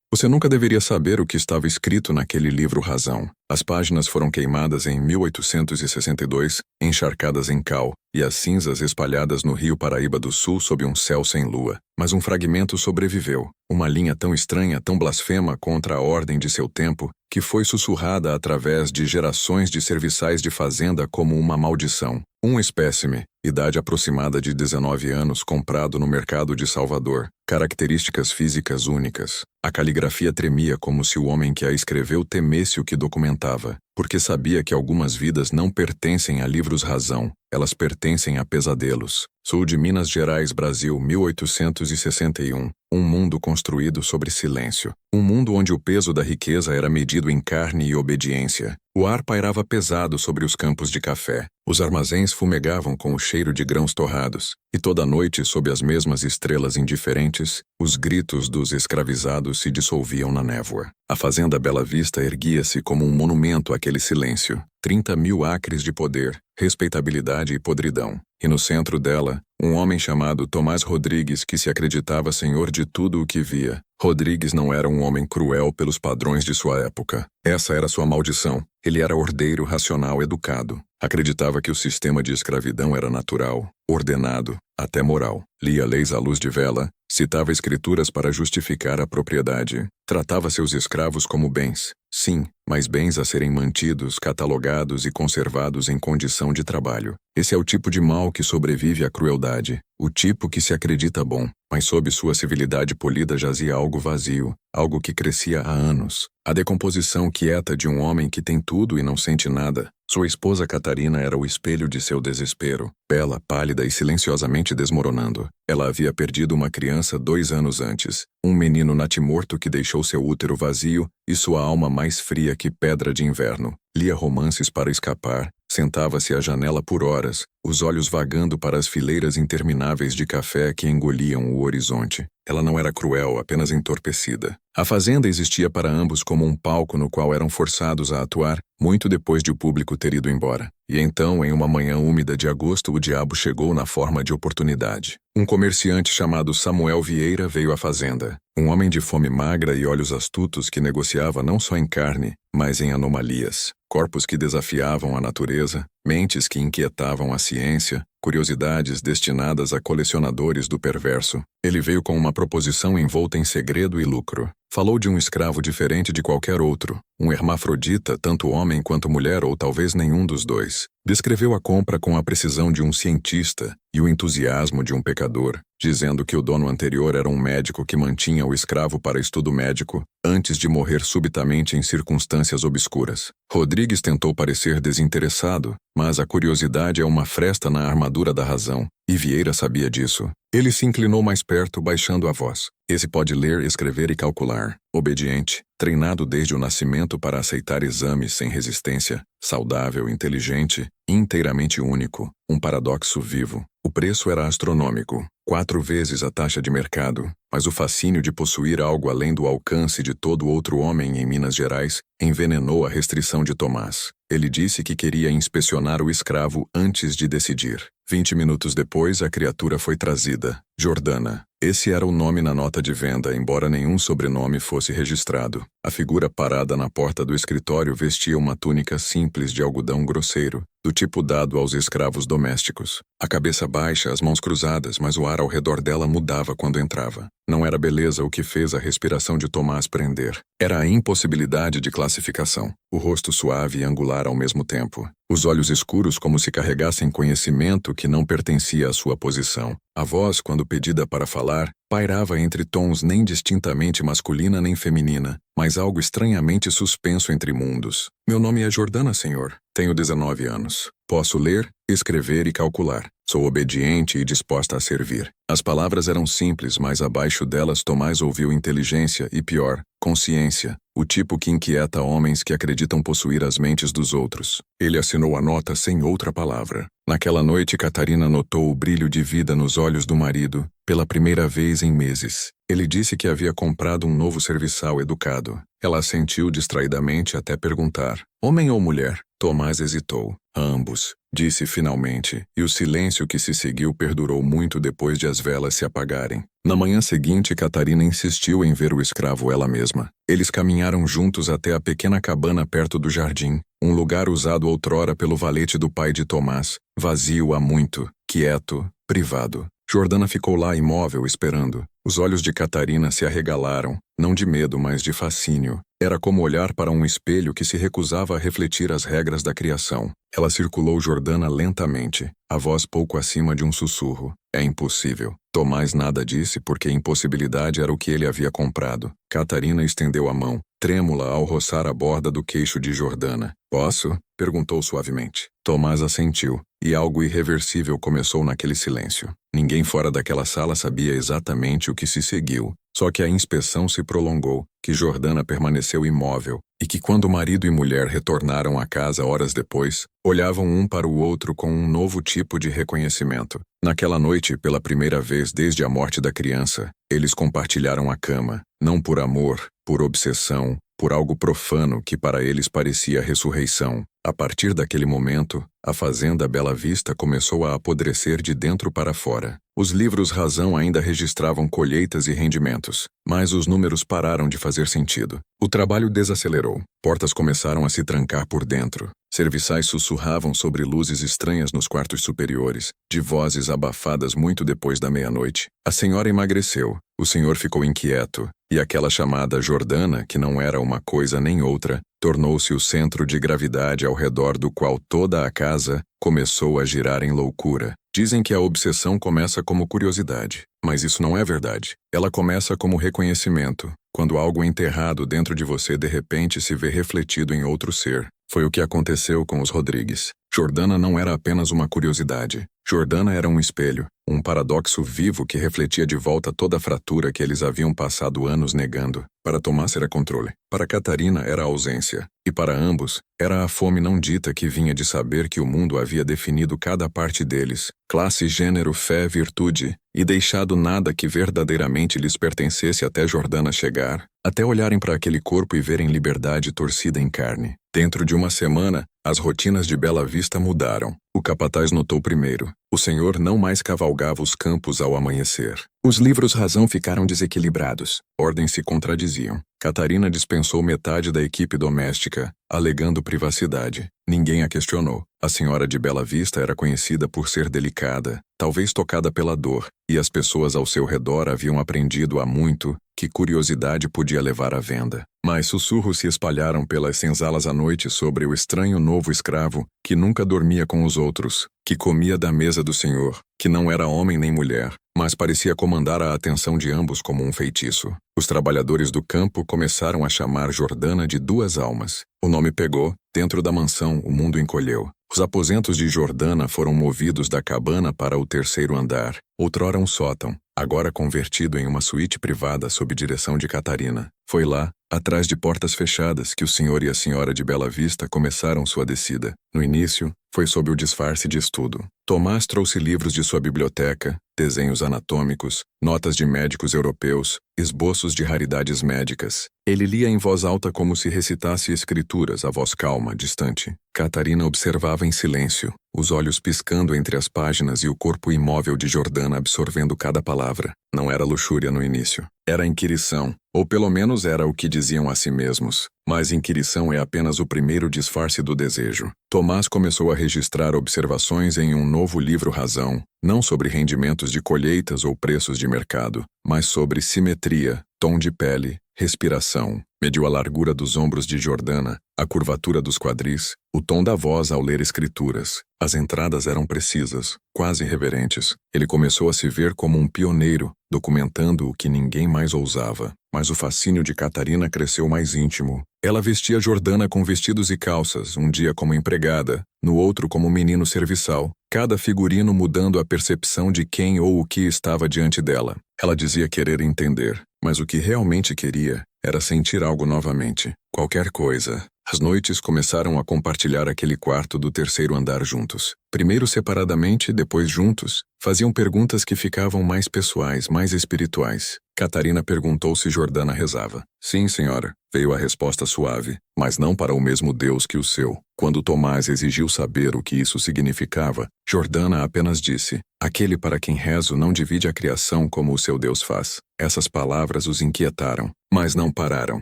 Você nunca deveria saber o que estava escrito naquele livro Razão. As páginas foram queimadas em 1862, encharcadas em cal, e as cinzas espalhadas no Rio Paraíba do Sul sob um céu sem lua. Mas um fragmento sobreviveu, uma linha tão estranha, tão blasfema contra a ordem de seu tempo, que foi sussurrada através de gerações de serviçais de fazenda como uma maldição. Um espécime, idade aproximada de 19 anos, comprado no mercado de Salvador. Características físicas únicas. A caligrafia tremia como se o homem que a escreveu temesse o que documentava, porque sabia que algumas vidas não pertencem a livros razão, elas pertencem a pesadelos. Sul de Minas Gerais, Brasil, 1861. Um mundo construído sobre silêncio. Um mundo onde o peso da riqueza era medido em carne e obediência. O ar pairava pesado sobre os campos de café. Os armazéns fumegavam com o cheiro de grãos torrados. E toda noite, sob as mesmas estrelas indiferentes, os gritos dos escravizados se dissolviam na névoa. A fazenda Bela Vista erguia-se como um monumento àquele silêncio. 30.000 acres de poder, respeitabilidade e podridão. E no centro dela, um homem chamado Tomás Rodrigues que se acreditava senhor de tudo o que via. Rodrigues não era um homem cruel pelos padrões de sua época. Essa era sua maldição. Ele era ordeiro, racional, educado. Acreditava que o sistema de escravidão era natural, ordenado, até moral. Lia leis à luz de vela, citava escrituras para justificar a propriedade. Tratava seus escravos como bens. Sim, mas bens a serem mantidos, catalogados e conservados em condição de trabalho. Esse é o tipo de mal que sobrevive à crueldade. O tipo que se acredita bom, mas sob sua civilidade polida jazia algo vazio, algo que crescia há anos. A decomposição quieta de um homem que tem tudo e não sente nada. Sua esposa Catarina era o espelho de seu desespero, bela, pálida e silenciosamente desmoronando. Ela havia perdido uma criança 2 anos antes, um menino natimorto que deixou seu útero vazio e sua alma mais fria que pedra de inverno. Lia romances para escapar, sentava-se à janela por horas, os olhos vagando para as fileiras intermináveis de café que engoliam o horizonte. Ela não era cruel, apenas entorpecida. A fazenda existia para ambos como um palco no qual eram forçados a atuar, muito depois de o público ter ido embora. E então, em uma manhã úmida de agosto, o diabo chegou na forma de oportunidade. Um comerciante chamado Samuel Vieira veio à fazenda. Um homem de fome magra e olhos astutos que negociava não só em carne, mas em anomalias. Corpos que desafiavam a natureza, mentes que inquietavam a ciência, curiosidades destinadas a colecionadores do perverso. Ele veio com uma proposição envolta em segredo e lucro. Falou de um escravo diferente de qualquer outro, um hermafrodita, tanto homem quanto mulher ou talvez nenhum dos dois. Descreveu a compra com a precisão de um cientista e o entusiasmo de um pecador, dizendo que o dono anterior era um médico que mantinha o escravo para estudo médico antes de morrer subitamente em circunstâncias obscuras. Rodrigues tentou parecer desinteressado, mas a curiosidade é uma fresta na armadura da razão, e Vieira sabia disso. Ele se inclinou mais perto, baixando a voz. Esse pode ler, escrever e calcular. Obediente, treinado desde o nascimento para aceitar exames sem resistência, saudável, inteligente, inteiramente único, um paradoxo vivo. O preço era astronômico, 4 vezes a taxa de mercado, mas o fascínio de possuir algo além do alcance de todo outro homem em Minas Gerais envenenou a restrição de Tomás. Ele disse que queria inspecionar o escravo antes de decidir. 20 minutos depois, a criatura foi trazida. Jordana. Esse era o nome na nota de venda, embora nenhum sobrenome fosse registrado. A figura parada na porta do escritório vestia uma túnica simples de algodão grosseiro, do tipo dado aos escravos domésticos. A cabeça baixa, as mãos cruzadas, mas o ar ao redor dela mudava quando entrava. Não era beleza o que fez a respiração de Tomás prender. Era a impossibilidade de classificação. O rosto suave e angular ao mesmo tempo. Os olhos escuros como se carregassem conhecimento que não pertencia à sua posição. A voz, quando pedida para falar, pairava entre tons nem distintamente masculina nem feminina, mas algo estranhamente suspenso entre mundos. Meu nome é Jordana, senhor. Tenho 19 anos. Posso ler, escrever e calcular. Sou obediente e disposta a servir. As palavras eram simples, mas abaixo delas Tomás ouviu inteligência e, pior, consciência, o tipo que inquieta homens que acreditam possuir as mentes dos outros. Ele assinou a nota sem outra palavra. Naquela noite, Catarina notou o brilho de vida nos olhos do marido, pela primeira vez em meses. Ele disse que havia comprado um novo serviçal educado. Ela assentiu distraidamente até perguntar: homem ou mulher? Tomás hesitou. Ambos, disse finalmente, e o silêncio que se seguiu perdurou muito depois de as velas se apagarem. Na manhã seguinte, Catarina insistiu em ver o escravo ela mesma. Eles caminharam juntos até a pequena cabana perto do jardim, um lugar usado outrora pelo valete do pai de Tomás, vazio há muito, quieto, privado. Jordana ficou lá imóvel esperando. Os olhos de Catarina se arregalaram, não de medo, mas de fascínio. Era como olhar para um espelho que se recusava a refletir as regras da criação. Ela circulou Jordana lentamente, a voz pouco acima de um sussurro. É impossível. Tomás nada disse porque impossibilidade era o que ele havia comprado. Catarina estendeu a mão, trêmula ao roçar a borda do queixo de Jordana. Posso? Perguntou suavemente. Tomás assentiu, e algo irreversível começou naquele silêncio. Ninguém fora daquela sala sabia exatamente o que se seguiu, só que a inspeção se prolongou, que Jordana permaneceu imóvel, e que quando marido e mulher retornaram à casa horas depois, olhavam um para o outro com um novo tipo de reconhecimento. Naquela noite, pela primeira vez desde a morte da criança, eles compartilharam a cama, não por amor, por obsessão, por algo profano que para eles parecia ressurreição. A partir daquele momento, a fazenda Bela Vista começou a apodrecer de dentro para fora. Os livros Razão ainda registravam colheitas e rendimentos, mas os números pararam de fazer sentido. O trabalho desacelerou. Portas começaram a se trancar por dentro. Serviçais sussurravam sobre luzes estranhas nos quartos superiores, de vozes abafadas muito depois da meia-noite. A senhora emagreceu, o senhor ficou inquieto, e aquela chamada Jordana, que não era uma coisa nem outra, tornou-se o centro de gravidade ao redor do qual toda a casa começou a girar em loucura. Dizem que a obsessão começa como curiosidade, mas isso não é verdade. Ela começa como reconhecimento, quando algo enterrado dentro de você de repente se vê refletido em outro ser. Foi o que aconteceu com os Rodrigues. Jordana não era apenas uma curiosidade. Jordana era um espelho, um paradoxo vivo que refletia de volta toda a fratura que eles haviam passado anos negando. Para Tomás era controle, para Catarina era ausência, e para ambos, era a fome não dita que vinha de saber que o mundo havia definido cada parte deles, classe, gênero, fé, virtude, e deixado nada que verdadeiramente lhes pertencesse até Jordana chegar, até olharem para aquele corpo e verem liberdade torcida em carne. Dentro de uma semana, as rotinas de Bela Vista mudaram. O capataz notou primeiro. O senhor não mais cavalgava os campos ao amanhecer. Os livros Razão ficaram desequilibrados. Ordens se contradiziam. Catarina dispensou metade da equipe doméstica, alegando privacidade. Ninguém a questionou. A senhora de Bela Vista era conhecida por ser delicada, talvez tocada pela dor, e as pessoas ao seu redor haviam aprendido há muito que curiosidade podia levar à venda. Mas sussurros se espalharam pelas senzalas à noite sobre o estranho novo escravo, que nunca dormia com os outros, que comia da mesa do senhor, que não era homem nem mulher, mas parecia comandar a atenção de ambos como um feitiço. Os trabalhadores do campo começaram a chamar Jordana de Duas Almas. O nome pegou, dentro da mansão o mundo encolheu. Os aposentos de Jordana foram movidos da cabana para o terceiro andar, outrora um sótão, agora convertido em uma suíte privada sob direção de Catarina. Foi lá, atrás de portas fechadas, que o senhor e a senhora de Bela Vista começaram sua descida. No início, foi sob o disfarce de estudo. Tomás trouxe livros de sua biblioteca, desenhos anatômicos, notas de médicos europeus, esboços de raridades médicas. Ele lia em voz alta como se recitasse escrituras, a voz calma, distante. Catarina observava em silêncio, os olhos piscando entre as páginas e o corpo imóvel de Jordana absorvendo cada palavra. Não era luxúria no início. Era inquirição, ou pelo menos era o que diziam a si mesmos. Mas inquirição é apenas o primeiro disfarce do desejo. Tomás começou a registrar observações em um novo livro Razão, não sobre rendimentos de colheitas ou preços de mercado, mas sobre simetria, tom de pele, respiração. Mediu a largura dos ombros de Jordana, a curvatura dos quadris, o tom da voz ao ler escrituras. As entradas eram precisas, quase reverentes. Ele começou a se ver como um pioneiro, documentando o que ninguém mais ousava. Mas o fascínio de Catarina cresceu mais íntimo. Ela vestia Jordana com vestidos e calças, um dia como empregada, no outro como menino serviçal, cada figurino mudando a percepção de quem ou o que estava diante dela. Ela dizia querer entender, mas o que realmente queria era sentir algo novamente. Qualquer coisa, As noites começaram a compartilhar aquele quarto do terceiro andar juntos. Primeiro separadamente, depois juntos. Faziam perguntas que ficavam mais pessoais, mais espirituais. Catarina perguntou se Jordana rezava. Sim, senhora, veio a resposta suave, mas não para o mesmo Deus que o seu. Quando Tomás exigiu saber o que isso significava, Jordana apenas disse: aquele para quem rezo não divide a criação como o seu Deus faz. Essas palavras os inquietaram, mas não pararam.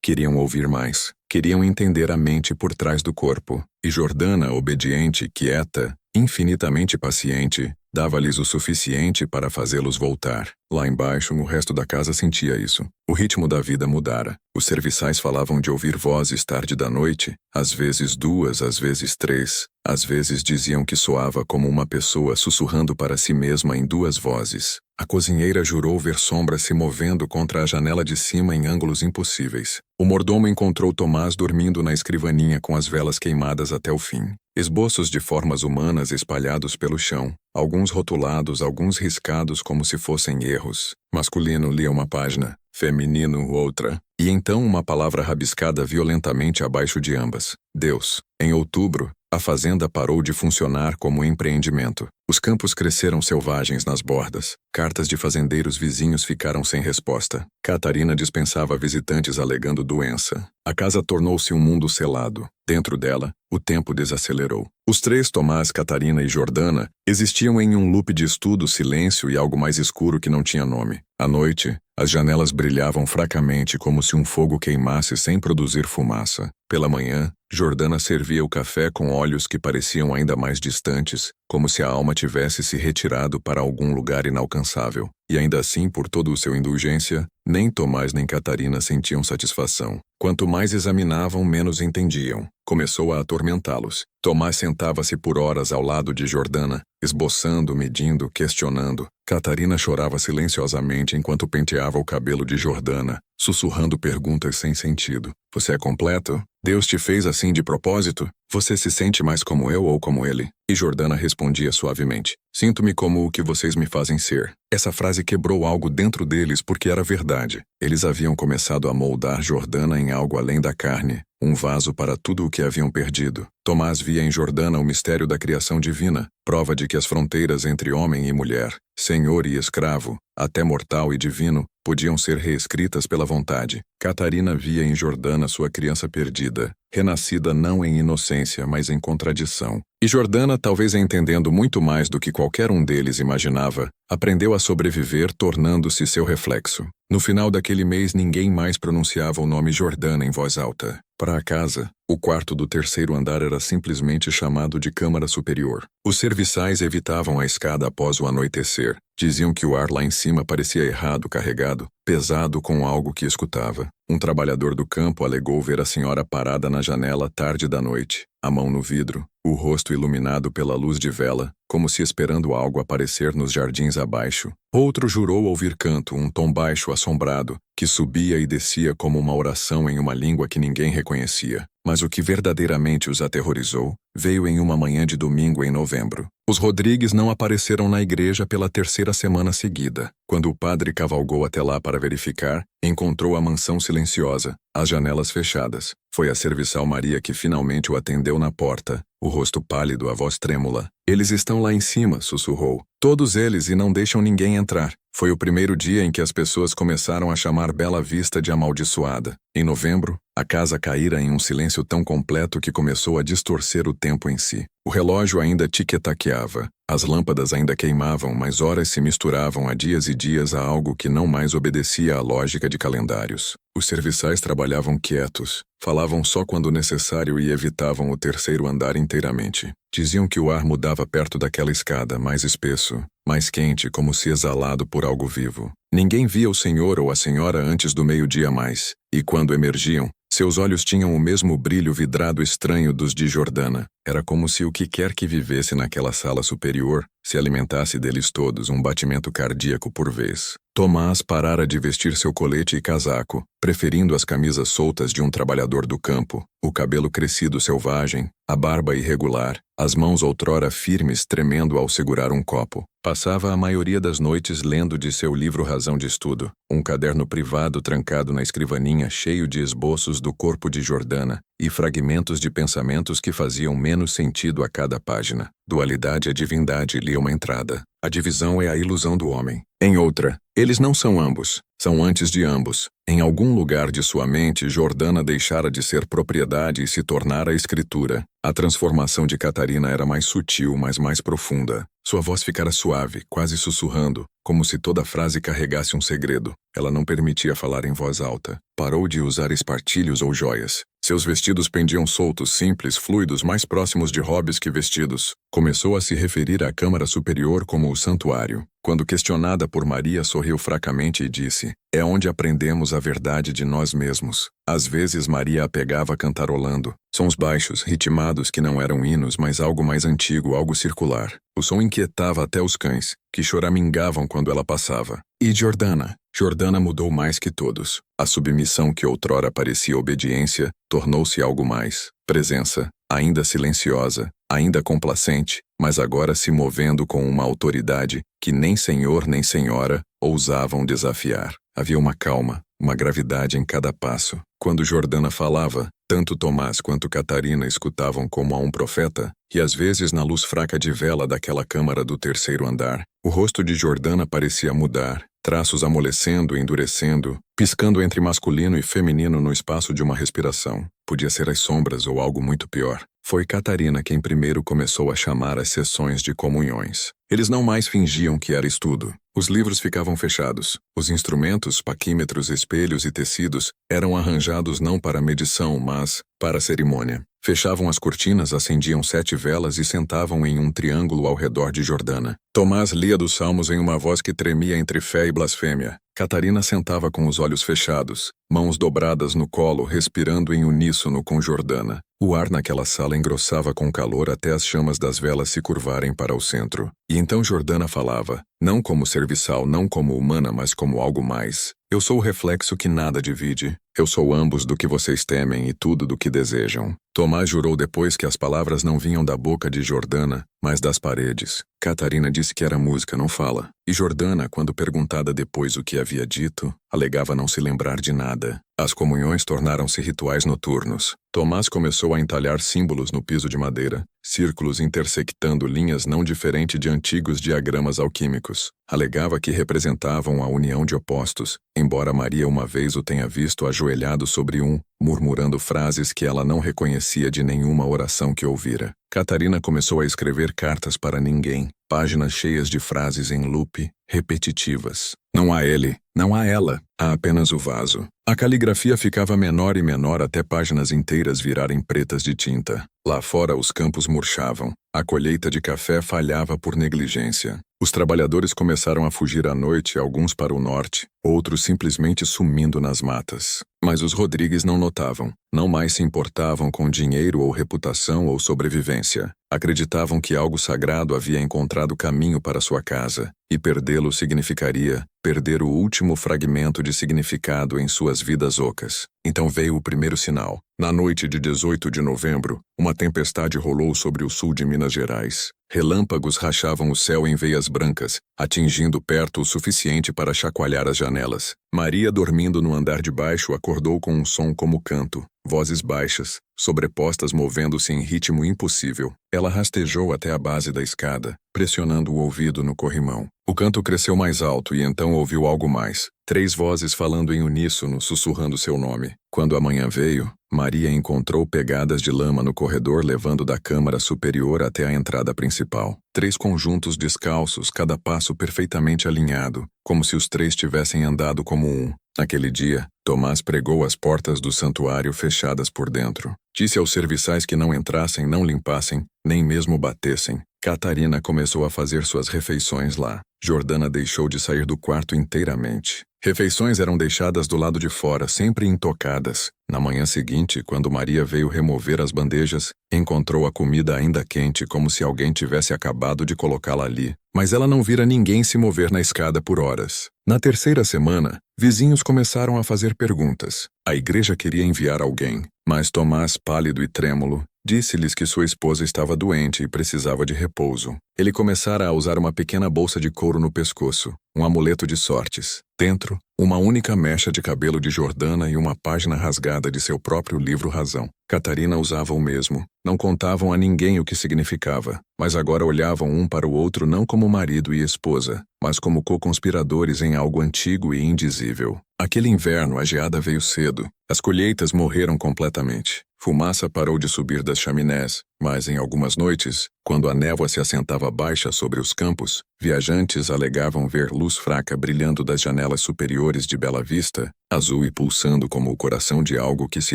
Queriam ouvir mais. Queriam entender a mente por trás do corpo. E Jordana, obediente, quieta, infinitamente paciente, dava-lhes o suficiente para fazê-los voltar. Lá embaixo, o resto da casa sentia isso. O ritmo da vida mudara. Os serviçais falavam de ouvir vozes tarde da noite, às vezes 2, às vezes 3. Às vezes diziam que soava como uma pessoa sussurrando para si mesma em 2 vozes. A cozinheira jurou ver sombras se movendo contra a janela de cima em ângulos impossíveis. O mordomo encontrou Tomás dormindo na escrivaninha com as velas queimadas até o fim. Esboços de formas humanas espalhados pelo chão, alguns rotulados, alguns riscados como se fossem erros. Masculino lia uma página, feminino outra, e então uma palavra rabiscada violentamente abaixo de ambas. Deus. Em outubro, a fazenda parou de funcionar como empreendimento. Os campos cresceram selvagens nas bordas. Cartas de fazendeiros vizinhos ficaram sem resposta. Catarina dispensava visitantes alegando doença. A casa tornou-se um mundo selado. Dentro dela, o tempo desacelerou. Os 3, Tomás, Catarina e Jordana, existiam em um loop de estudo, silêncio e algo mais escuro que não tinha nome. À noite, as janelas brilhavam fracamente como se um fogo queimasse sem produzir fumaça. Pela manhã, Jordana servia o café com olhos que pareciam ainda mais distantes, como se a alma tivesse se retirado para algum lugar inalcançável. E ainda assim, por toda a sua indulgência, nem Tomás nem Catarina sentiam satisfação. Quanto mais examinavam, menos entendiam. Começou a atormentá-los. Tomás sentava-se por horas ao lado de Jordana, esboçando, medindo, questionando. Catarina chorava silenciosamente enquanto penteava o cabelo de Jordana, sussurrando perguntas sem sentido. Você é completo? Deus te fez assim de propósito? Você se sente mais como eu ou como ele? E Jordana respondia suavemente: sinto-me como o que vocês me fazem ser. Essa frase quebrou algo dentro deles porque era verdade. Eles haviam começado a moldar Jordana em algo além da carne, um vaso para tudo o que haviam perdido. Tomás via em Jordana o mistério da criação divina, prova de que as fronteiras entre homem e mulher, senhor e escravo, até mortal e divino, podiam ser reescritas pela vontade. Catarina via em Jordana sua criança perdida, renascida não em inocência, mas em contradição. E Jordana, talvez entendendo muito mais do que qualquer um deles imaginava, aprendeu a sobreviver tornando-se seu reflexo. No final daquele mês ninguém mais pronunciava o nome Jordana em voz alta. Para a casa, o quarto do terceiro andar era simplesmente chamado de câmara superior. Os serviçais evitavam a escada após o anoitecer. Diziam que o ar lá em cima parecia errado, carregado, pesado com algo que escutava. Um trabalhador do campo alegou ver a senhora parada na janela tarde da noite, a mão no vidro, o rosto iluminado pela luz de vela, como se esperando algo aparecer nos jardins abaixo. Outro jurou ouvir canto, um tom baixo assombrado, que subia e descia como uma oração em uma língua que ninguém reconhecia. Mas o que verdadeiramente os aterrorizou veio em uma manhã de domingo em novembro. Os Rodrigues não apareceram na igreja pela 3ª semana seguida. Quando o padre cavalgou até lá para verificar, encontrou a mansão silenciosa, as janelas fechadas. Foi a serviçal Maria que finalmente o atendeu na porta, o rosto pálido, a voz trêmula. Eles estão lá em cima, sussurrou. Todos eles, e não deixam ninguém entrar. Foi o primeiro dia em que as pessoas começaram a chamar Bela Vista de amaldiçoada. Em novembro, a casa caíra em um silêncio tão completo que começou a distorcer o tempo em si. O relógio ainda tic-taqueava. As lâmpadas ainda queimavam, mas horas se misturavam a dias e dias a algo que não mais obedecia à lógica de calendários. Os serviçais trabalhavam quietos, falavam só quando necessário e evitavam o terceiro andar inteiramente. Diziam que o ar mudava perto daquela escada, mais espesso, mais quente, como se exalado por algo vivo. Ninguém via o senhor ou a senhora antes do meio-dia mais, e quando emergiam, seus olhos tinham o mesmo brilho vidrado estranho dos de Jordana. Era como se o que quer que vivesse naquela sala superior se alimentasse deles todos, um batimento cardíaco por vez. Tomás parara de vestir seu colete e casaco, preferindo as camisas soltas de um trabalhador do campo, o cabelo crescido selvagem, a barba irregular, as mãos outrora firmes tremendo ao segurar um copo. Passava a maioria das noites lendo de seu livro Razão de Estudo, um caderno privado trancado na escrivaninha cheio de esboços do corpo de Jordana e fragmentos de pensamentos que faziam menos sentido a cada página. Dualidade é divindade, lia uma entrada. A divisão é a ilusão do homem. Em outra, eles não são ambos, são antes de ambos. Em algum lugar de sua mente, Jordana deixara de ser propriedade e se tornara escritura. A transformação de Catarina era mais sutil, mas mais profunda. Sua voz ficara suave, quase sussurrando, como se toda frase carregasse um segredo. Ela não permitia falar em voz alta. Parou de usar espartilhos ou joias. Seus vestidos pendiam soltos, simples, fluidos, mais próximos de hobbies que vestidos. Começou a se referir à câmara superior como o santuário. Quando questionada por Maria, sorriu fracamente e disse: "É onde aprendemos a verdade de nós mesmos." Às vezes Maria a pegava cantarolando. Sons baixos, ritmados que não eram hinos, mas algo mais antigo, algo circular. O som inquietava até os cães, que choramingavam quando ela passava. E Jordana? Jordana mudou mais que todos. A submissão que outrora parecia obediência tornou-se algo mais. Presença, ainda silenciosa, ainda complacente, mas agora se movendo com uma autoridade que nem senhor nem senhora ousavam desafiar. Havia uma calma, uma gravidade em cada passo. Quando Jordana falava, tanto Tomás quanto Catarina escutavam como a um profeta, e às vezes na luz fraca de vela daquela câmara do terceiro andar, o rosto de Jordana parecia mudar, traços amolecendo e endurecendo, piscando entre masculino e feminino no espaço de uma respiração. Podia ser as sombras ou algo muito pior. Foi Catarina quem primeiro começou a chamar as sessões de comunhões. Eles não mais fingiam que era estudo. Os livros ficavam fechados. Os instrumentos, paquímetros, espelhos e tecidos eram arranjados não para medição, mas para cerimônia. Fechavam as cortinas, acendiam 7 velas e sentavam em um triângulo ao redor de Jordana. Tomás lia dos salmos em uma voz que tremia entre fé e blasfêmia. Catarina sentava com os olhos fechados, mãos dobradas no colo, respirando em uníssono com Jordana. O ar naquela sala engrossava com calor até as chamas das velas se curvarem para o centro. E então Jordana falava, não como serviçal, não como humana, mas como algo mais. Eu sou o reflexo que nada divide. Eu sou ambos do que vocês temem e tudo do que desejam. Tomás jurou depois que as palavras não vinham da boca de Jordana, mas das paredes. Catarina disse que era música, não fala. E Jordana, quando perguntada depois o que havia dito, alegava não se lembrar de nada. As comunhões tornaram-se rituais noturnos. Tomás começou a entalhar símbolos no piso de madeira, círculos intersectando linhas não diferentes de antigos diagramas alquímicos. Alegava que representavam a união de opostos, embora Maria uma vez o tenha visto ajoelhado sobre um, murmurando frases que ela não reconhecia de nenhuma oração que ouvira. Catarina começou a escrever cartas para ninguém, páginas cheias de frases em loop, repetitivas. Não há ele, não há ela, há apenas o vaso. A caligrafia ficava menor e menor até páginas inteiras virarem pretas de tinta. Lá fora os campos murchavam. A colheita de café falhava por negligência. Os trabalhadores começaram a fugir à noite, alguns para o norte, outros simplesmente sumindo nas matas. Mas os Rodrigues não notavam, não mais se importavam com dinheiro ou reputação ou sobrevivência. Acreditavam que algo sagrado havia encontrado caminho para sua casa, e perdê-lo significaria perder o último fragmento de significado em suas vidas ocas. Então veio o primeiro sinal. Na noite de 18 de novembro, uma tempestade rolou sobre o sul de Minas Gerais. Relâmpagos rachavam o céu em veias brancas, atingindo perto o suficiente para chacoalhar as janelas. Maria, dormindo no andar de baixo, acordou com um som como canto, vozes baixas, sobrepostas movendo-se em ritmo impossível. Ela rastejou até a base da escada, pressionando o ouvido no corrimão. O canto cresceu mais alto e então ouviu algo mais. 3 vozes falando em uníssono, sussurrando seu nome. Quando a manhã veio, Maria encontrou pegadas de lama no corredor levando da câmara superior até a entrada principal. 3 conjuntos descalços, cada passo perfeitamente alinhado, como se os 3 tivessem andado como um. Naquele dia, Tomás pregou as portas do santuário fechadas por dentro. Disse aos serviçais que não entrassem, não limpassem, nem mesmo batessem. Catarina começou a fazer suas refeições lá. Jordana deixou de sair do quarto inteiramente. Refeições eram deixadas do lado de fora, sempre intocadas. Na manhã seguinte, quando Maria veio remover as bandejas, encontrou a comida ainda quente, como se alguém tivesse acabado de colocá-la ali. Mas ela não vira ninguém se mover na escada por horas. Na terceira semana, vizinhos começaram a fazer perguntas. A igreja queria enviar alguém, mas Tomás, pálido e trêmulo, disse-lhes que sua esposa estava doente e precisava de repouso. Ele começara a usar uma pequena bolsa de couro no pescoço, um amuleto de sortes. Dentro, uma única mecha de cabelo de Jordana e uma página rasgada de seu próprio livro Razão. Catarina usava o mesmo. Não contavam a ninguém o que significava, mas agora olhavam um para o outro não como marido e esposa, mas como co-conspiradores em algo antigo e indizível. Aquele inverno, a geada veio cedo. As colheitas morreram completamente. Fumaça parou de subir das chaminés, mas em algumas noites, quando a névoa se assentava baixa sobre os campos, viajantes alegavam ver luz fraca brilhando das janelas superiores de Bela Vista, azul e pulsando como o coração de algo que se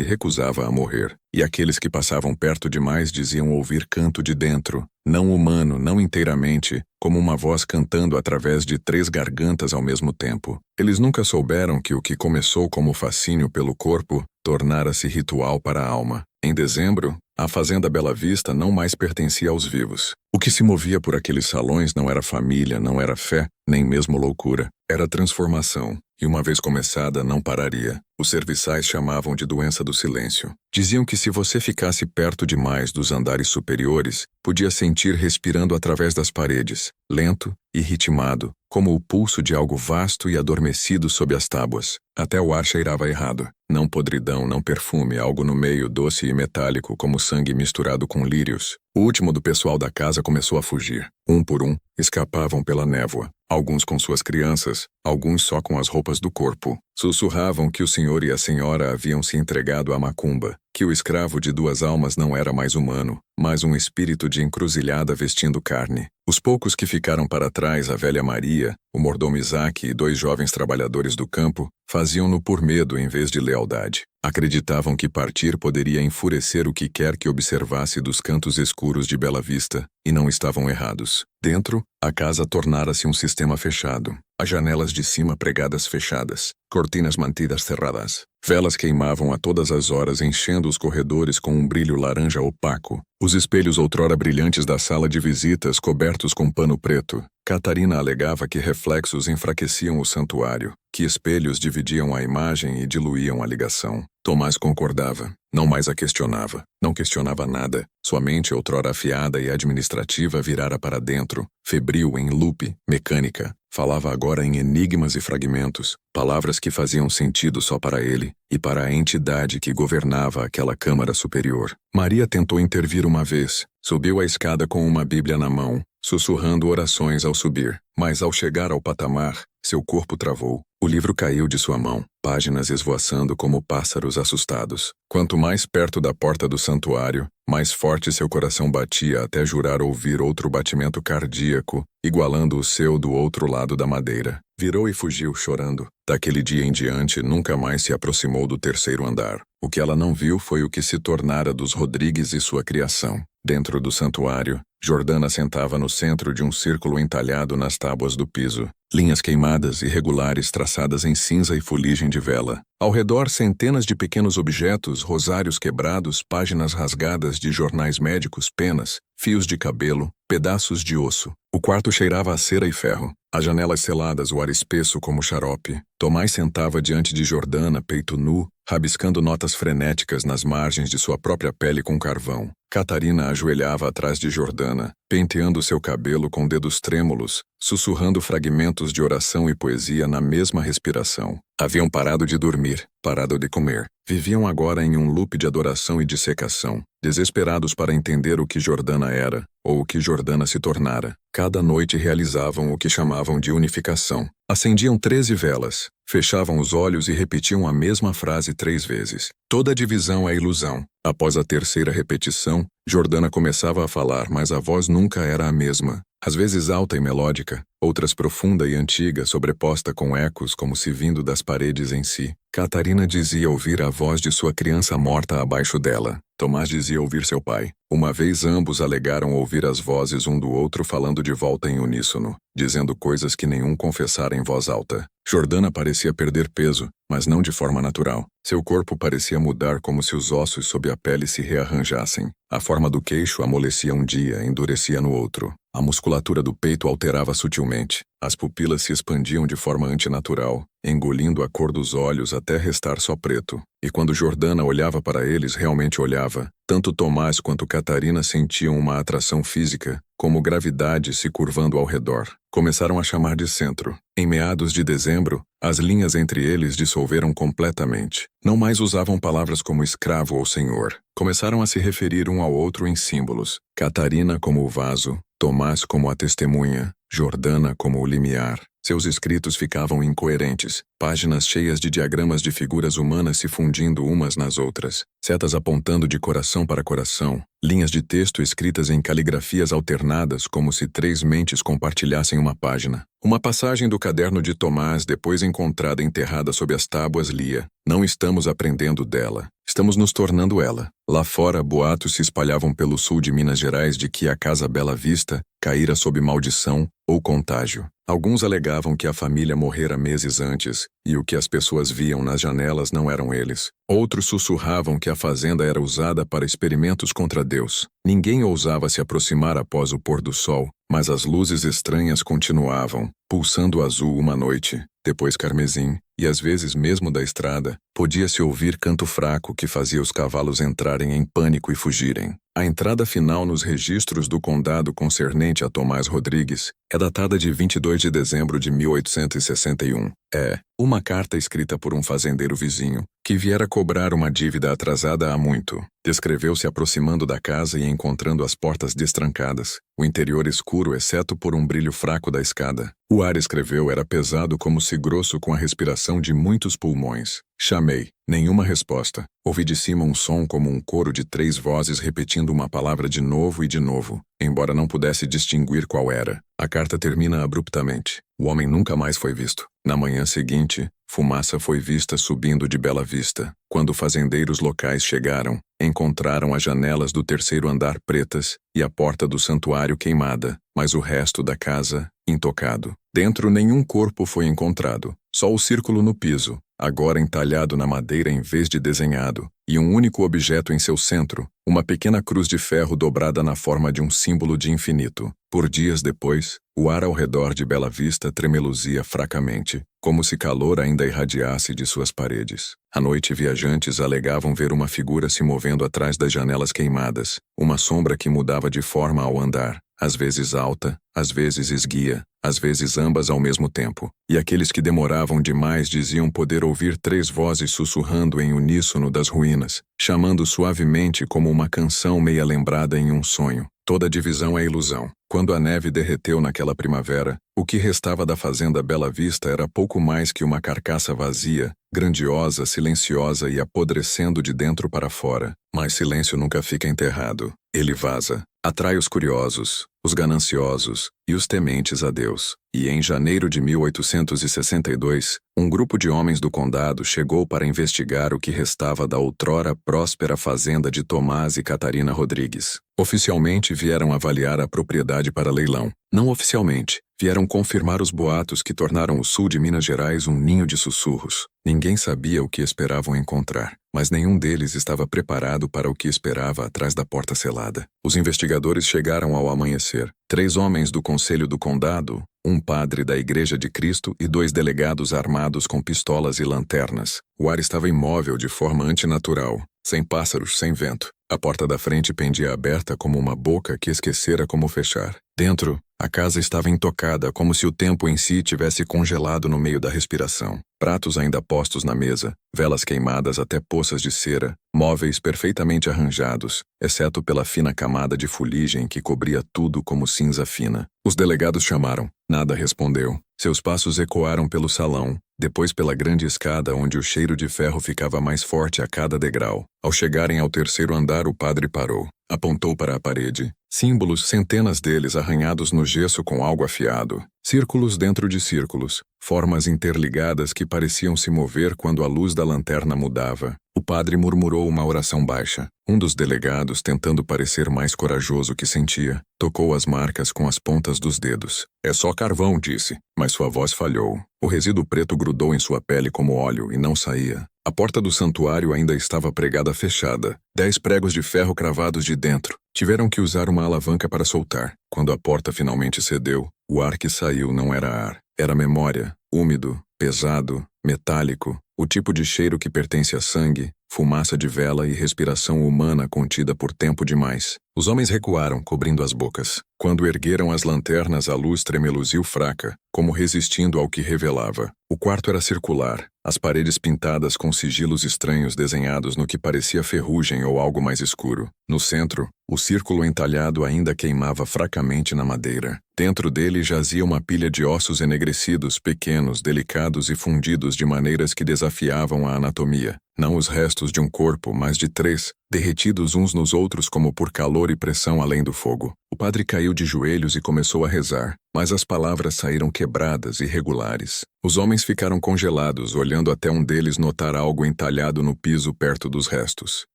recusava a morrer. E aqueles que passavam perto demais diziam ouvir canto de dentro, não humano, não inteiramente, como uma voz cantando através de 3 gargantas ao mesmo tempo. Eles nunca souberam que o que começou como fascínio pelo corpo tornara-se ritual para a alma. Em dezembro, a fazenda Bela Vista não mais pertencia aos vivos. O que se movia por aqueles salões não era família, não era fé, nem mesmo loucura. Era transformação, e uma vez começada, não pararia. Os serviçais chamavam de doença do silêncio. Diziam que se você ficasse perto demais dos andares superiores, podia sentir respirando através das paredes, lento e ritmado, como o pulso de algo vasto e adormecido sob as tábuas. Até o ar cheirava errado. Não podridão, não perfume, algo no meio doce e metálico, como sangue misturado com lírios. O último do pessoal da casa começou a fugir. Um por um, escapavam pela névoa. Alguns com suas crianças, alguns só com as roupas do corpo. Sussurravam que o senhor e a senhora haviam se entregado à macumba, que o escravo de 2 almas não era mais humano, mas um espírito de encruzilhada vestindo carne. Os poucos que ficaram para trás, a velha Maria, o mordomo Isaac e 2 jovens trabalhadores do campo, faziam-no por medo em vez de lealdade. Acreditavam que partir poderia enfurecer o que quer que observasse dos cantos escuros de Bela Vista, e não estavam errados. Dentro, a casa tornara-se um sistema fechado. As janelas de cima pregadas fechadas, cortinas mantidas cerradas. Velas queimavam a todas as horas, enchendo os corredores com um brilho laranja opaco. Os espelhos outrora brilhantes da sala de visitas cobertos com pano preto. Catarina alegava que reflexos enfraqueciam o santuário, que espelhos dividiam a imagem e diluíam a ligação. Tomás concordava, não mais a questionava. Não questionava nada. Sua mente, outrora afiada e administrativa, virara para dentro, febril em loop, mecânica. Falava agora em enigmas e fragmentos, palavras que faziam sentido só para ele e para a entidade que governava aquela câmara superior. Maria tentou intervir uma vez. Subiu a escada com uma Bíblia na mão, sussurrando orações ao subir. Mas ao chegar ao patamar, seu corpo travou. O livro caiu de sua mão, páginas esvoaçando como pássaros assustados. Quanto mais perto da porta do santuário, mais forte seu coração batia até jurar ouvir outro batimento cardíaco, igualando o seu do outro lado da madeira. Virou e fugiu chorando. Daquele dia em diante, nunca mais se aproximou do 3º andar. O que ela não viu foi o que se tornara dos Rodrigues e sua criação. Dentro do santuário, Jordana sentava no centro de um círculo entalhado nas tábuas do piso. Linhas queimadas, irregulares, traçadas em cinza e fuligem de vela. Ao redor, centenas de pequenos objetos, rosários quebrados, páginas rasgadas de jornais médicos, penas, fios de cabelo, pedaços de osso. O quarto cheirava a cera e ferro. As janelas seladas, o ar espesso como xarope. Tomás sentava diante de Jordana, peito nu, rabiscando notas frenéticas nas margens de sua própria pele com carvão. Catarina ajoelhava atrás de Jordana, penteando seu cabelo com dedos trêmulos, sussurrando fragmentos de oração e poesia na mesma respiração. Haviam parado de dormir, parado de comer. Viviam agora em um loop de adoração e dissecação, desesperados para entender o que Jordana era, ou o que Jordana se tornara. Cada noite realizavam o que chamavam de unificação. Acendiam 13 velas, fechavam os olhos e repetiam a mesma frase 3 vezes. Toda divisão é ilusão. Após a 3ª repetição, Jordana começava a falar, mas a voz nunca era a mesma. Às vezes alta e melódica, outras profunda e antiga, sobreposta com ecos como se vindo das paredes em si. Catarina dizia ouvir a voz de sua criança morta abaixo dela. Tomás dizia ouvir seu pai. Uma vez ambos alegaram ouvir as vozes um do outro falando de volta em uníssono, dizendo coisas que nenhum confessara em voz alta. Jordana parecia perder peso, mas não de forma natural. Seu corpo parecia mudar como se os ossos sob a pele se rearranjassem. A forma do queixo amolecia um dia e endurecia no outro. A musculatura do peito alterava sutilmente. As pupilas se expandiam de forma antinatural, engolindo a cor dos olhos até restar só preto. E quando Jordana olhava para eles, realmente olhava. Tanto Tomás quanto Catarina sentiam uma atração física, como gravidade se curvando ao redor. Começaram a chamar de centro. Em meados de dezembro, as linhas entre eles dissolveram completamente. Não mais usavam palavras como escravo ou senhor. Começaram a se referir um ao outro em símbolos. Catarina como o vaso, Tomás como a testemunha, Jordana como o limiar. Seus escritos ficavam incoerentes, páginas cheias de diagramas de figuras humanas se fundindo umas nas outras, setas apontando de coração para coração, linhas de texto escritas em caligrafias alternadas como se três mentes compartilhassem uma página. Uma passagem do caderno de Tomás, depois encontrada enterrada sob as tábuas, lia: "Não estamos aprendendo dela, estamos nos tornando ela." Lá fora, boatos se espalhavam pelo sul de Minas Gerais de que a Casa Bela Vista caíra sob maldição ou contágio. Alguns alegavam que a família morrera meses antes, e o que as pessoas viam nas janelas não eram eles. Outros sussurravam que a fazenda era usada para experimentos contra Deus. Ninguém ousava se aproximar após o pôr do sol, mas as luzes estranhas continuavam, pulsando azul uma noite, depois carmesim, e às vezes mesmo da estrada, podia-se ouvir canto fraco que fazia os cavalos entrarem em pânico e fugirem. A entrada final nos registros do condado concernente a Tomás Rodrigues é datada de 22 de dezembro de 1861. É uma carta escrita por um fazendeiro vizinho, que viera cobrar uma dívida atrasada há muito. Descreveu-se aproximando da casa e encontrando as portas destrancadas, o interior escuro exceto por um brilho fraco da escada. O ar, escreveu, era pesado como se grosso com a respiração de muitos pulmões. Chamei. Nenhuma resposta. Ouvi de cima um som como um coro de 3 vozes repetindo uma palavra de novo e de novo, embora não pudesse distinguir qual era. A carta termina abruptamente. O homem nunca mais foi visto. Na manhã seguinte, fumaça foi vista subindo de Bela Vista. Quando fazendeiros locais chegaram, encontraram as janelas do 3º andar pretas e a porta do santuário queimada, mas o resto da casa, intocado. Dentro nenhum corpo foi encontrado, só o círculo no piso, agora entalhado na madeira em vez de desenhado, e um único objeto em seu centro, uma pequena cruz de ferro dobrada na forma de um símbolo de infinito. Por dias depois, o ar ao redor de Bela Vista tremeluzia fracamente, como se calor ainda irradiasse de suas paredes. À noite, viajantes alegavam ver uma figura se movendo atrás das janelas queimadas, uma sombra que mudava de forma ao andar, às vezes alta, às vezes esguia, às vezes ambas ao mesmo tempo. E aqueles que demoravam demais diziam poder ouvir 3 vozes sussurrando em uníssono das ruínas, chamando suavemente como uma canção meia lembrada em um sonho. Toda divisão é ilusão. Quando a neve derreteu naquela primavera, o que restava da fazenda Bela Vista era pouco mais que uma carcaça vazia, grandiosa, silenciosa e apodrecendo de dentro para fora. Mas silêncio nunca fica enterrado. Ele vaza, atrai os curiosos, os gananciosos e os tementes a Deus. E em janeiro de 1862, um grupo de homens do condado chegou para investigar o que restava da outrora próspera fazenda de Tomás e Catarina Rodrigues. Oficialmente vieram avaliar a propriedade para leilão. Não oficialmente, vieram confirmar os boatos que tornaram o sul de Minas Gerais um ninho de sussurros. Ninguém sabia o que esperavam encontrar, mas nenhum deles estava preparado para o que esperava atrás da porta selada. Os investigadores chegaram ao amanhecer. 3 homens do conselho do condado, um padre da Igreja de Cristo e 2 delegados armados com pistolas e lanternas. O ar estava imóvel de forma antinatural, sem pássaros, sem vento. A porta da frente pendia aberta como uma boca que esquecera como fechar. Dentro, a casa estava intocada, como se o tempo em si tivesse congelado no meio da respiração. Pratos ainda postos na mesa, velas queimadas até poças de cera, móveis perfeitamente arranjados, exceto pela fina camada de fuligem que cobria tudo como cinza fina. Os delegados chamaram. Nada respondeu. Seus passos ecoaram pelo salão, depois pela grande escada onde o cheiro de ferro ficava mais forte a cada degrau. Ao chegarem ao 3º andar, o padre parou. Apontou para a parede. Símbolos, centenas deles arranhados no gesso com algo afiado. Círculos dentro de círculos. Formas interligadas que pareciam se mover quando a luz da lanterna mudava. O padre murmurou uma oração baixa. Um dos delegados, tentando parecer mais corajoso que sentia, tocou as marcas com as pontas dos dedos. É só carvão, disse, mas sua voz falhou. O resíduo preto grudou em sua pele como óleo e não saía. A porta do santuário ainda estava pregada fechada. 10 pregos de ferro cravados de dentro. Tiveram que usar uma alavanca para soltar. Quando a porta finalmente cedeu, o ar que saiu não era ar. Era memória, úmido, pesado, metálico, o tipo de cheiro que pertence a sangue, fumaça de vela e respiração humana contida por tempo demais. Os homens recuaram, cobrindo as bocas. Quando ergueram as lanternas, a luz tremeluziu fraca, como resistindo ao que revelava. O quarto era circular, as paredes pintadas com sigilos estranhos desenhados no que parecia ferrugem ou algo mais escuro. No centro, o círculo entalhado ainda queimava fracamente na madeira. Dentro dele jazia uma pilha de ossos enegrecidos, pequenos, delicados e fundidos de maneiras que desafiavam a anatomia. Não os restos de um corpo, mas de 3, derretidos uns nos outros como por calor e pressão além do fogo. O padre caiu de joelhos e começou a rezar, mas as palavras saíram quebradas e irregulares. Os homens ficaram congelados, olhando até um deles notar algo entalhado no piso perto dos restos.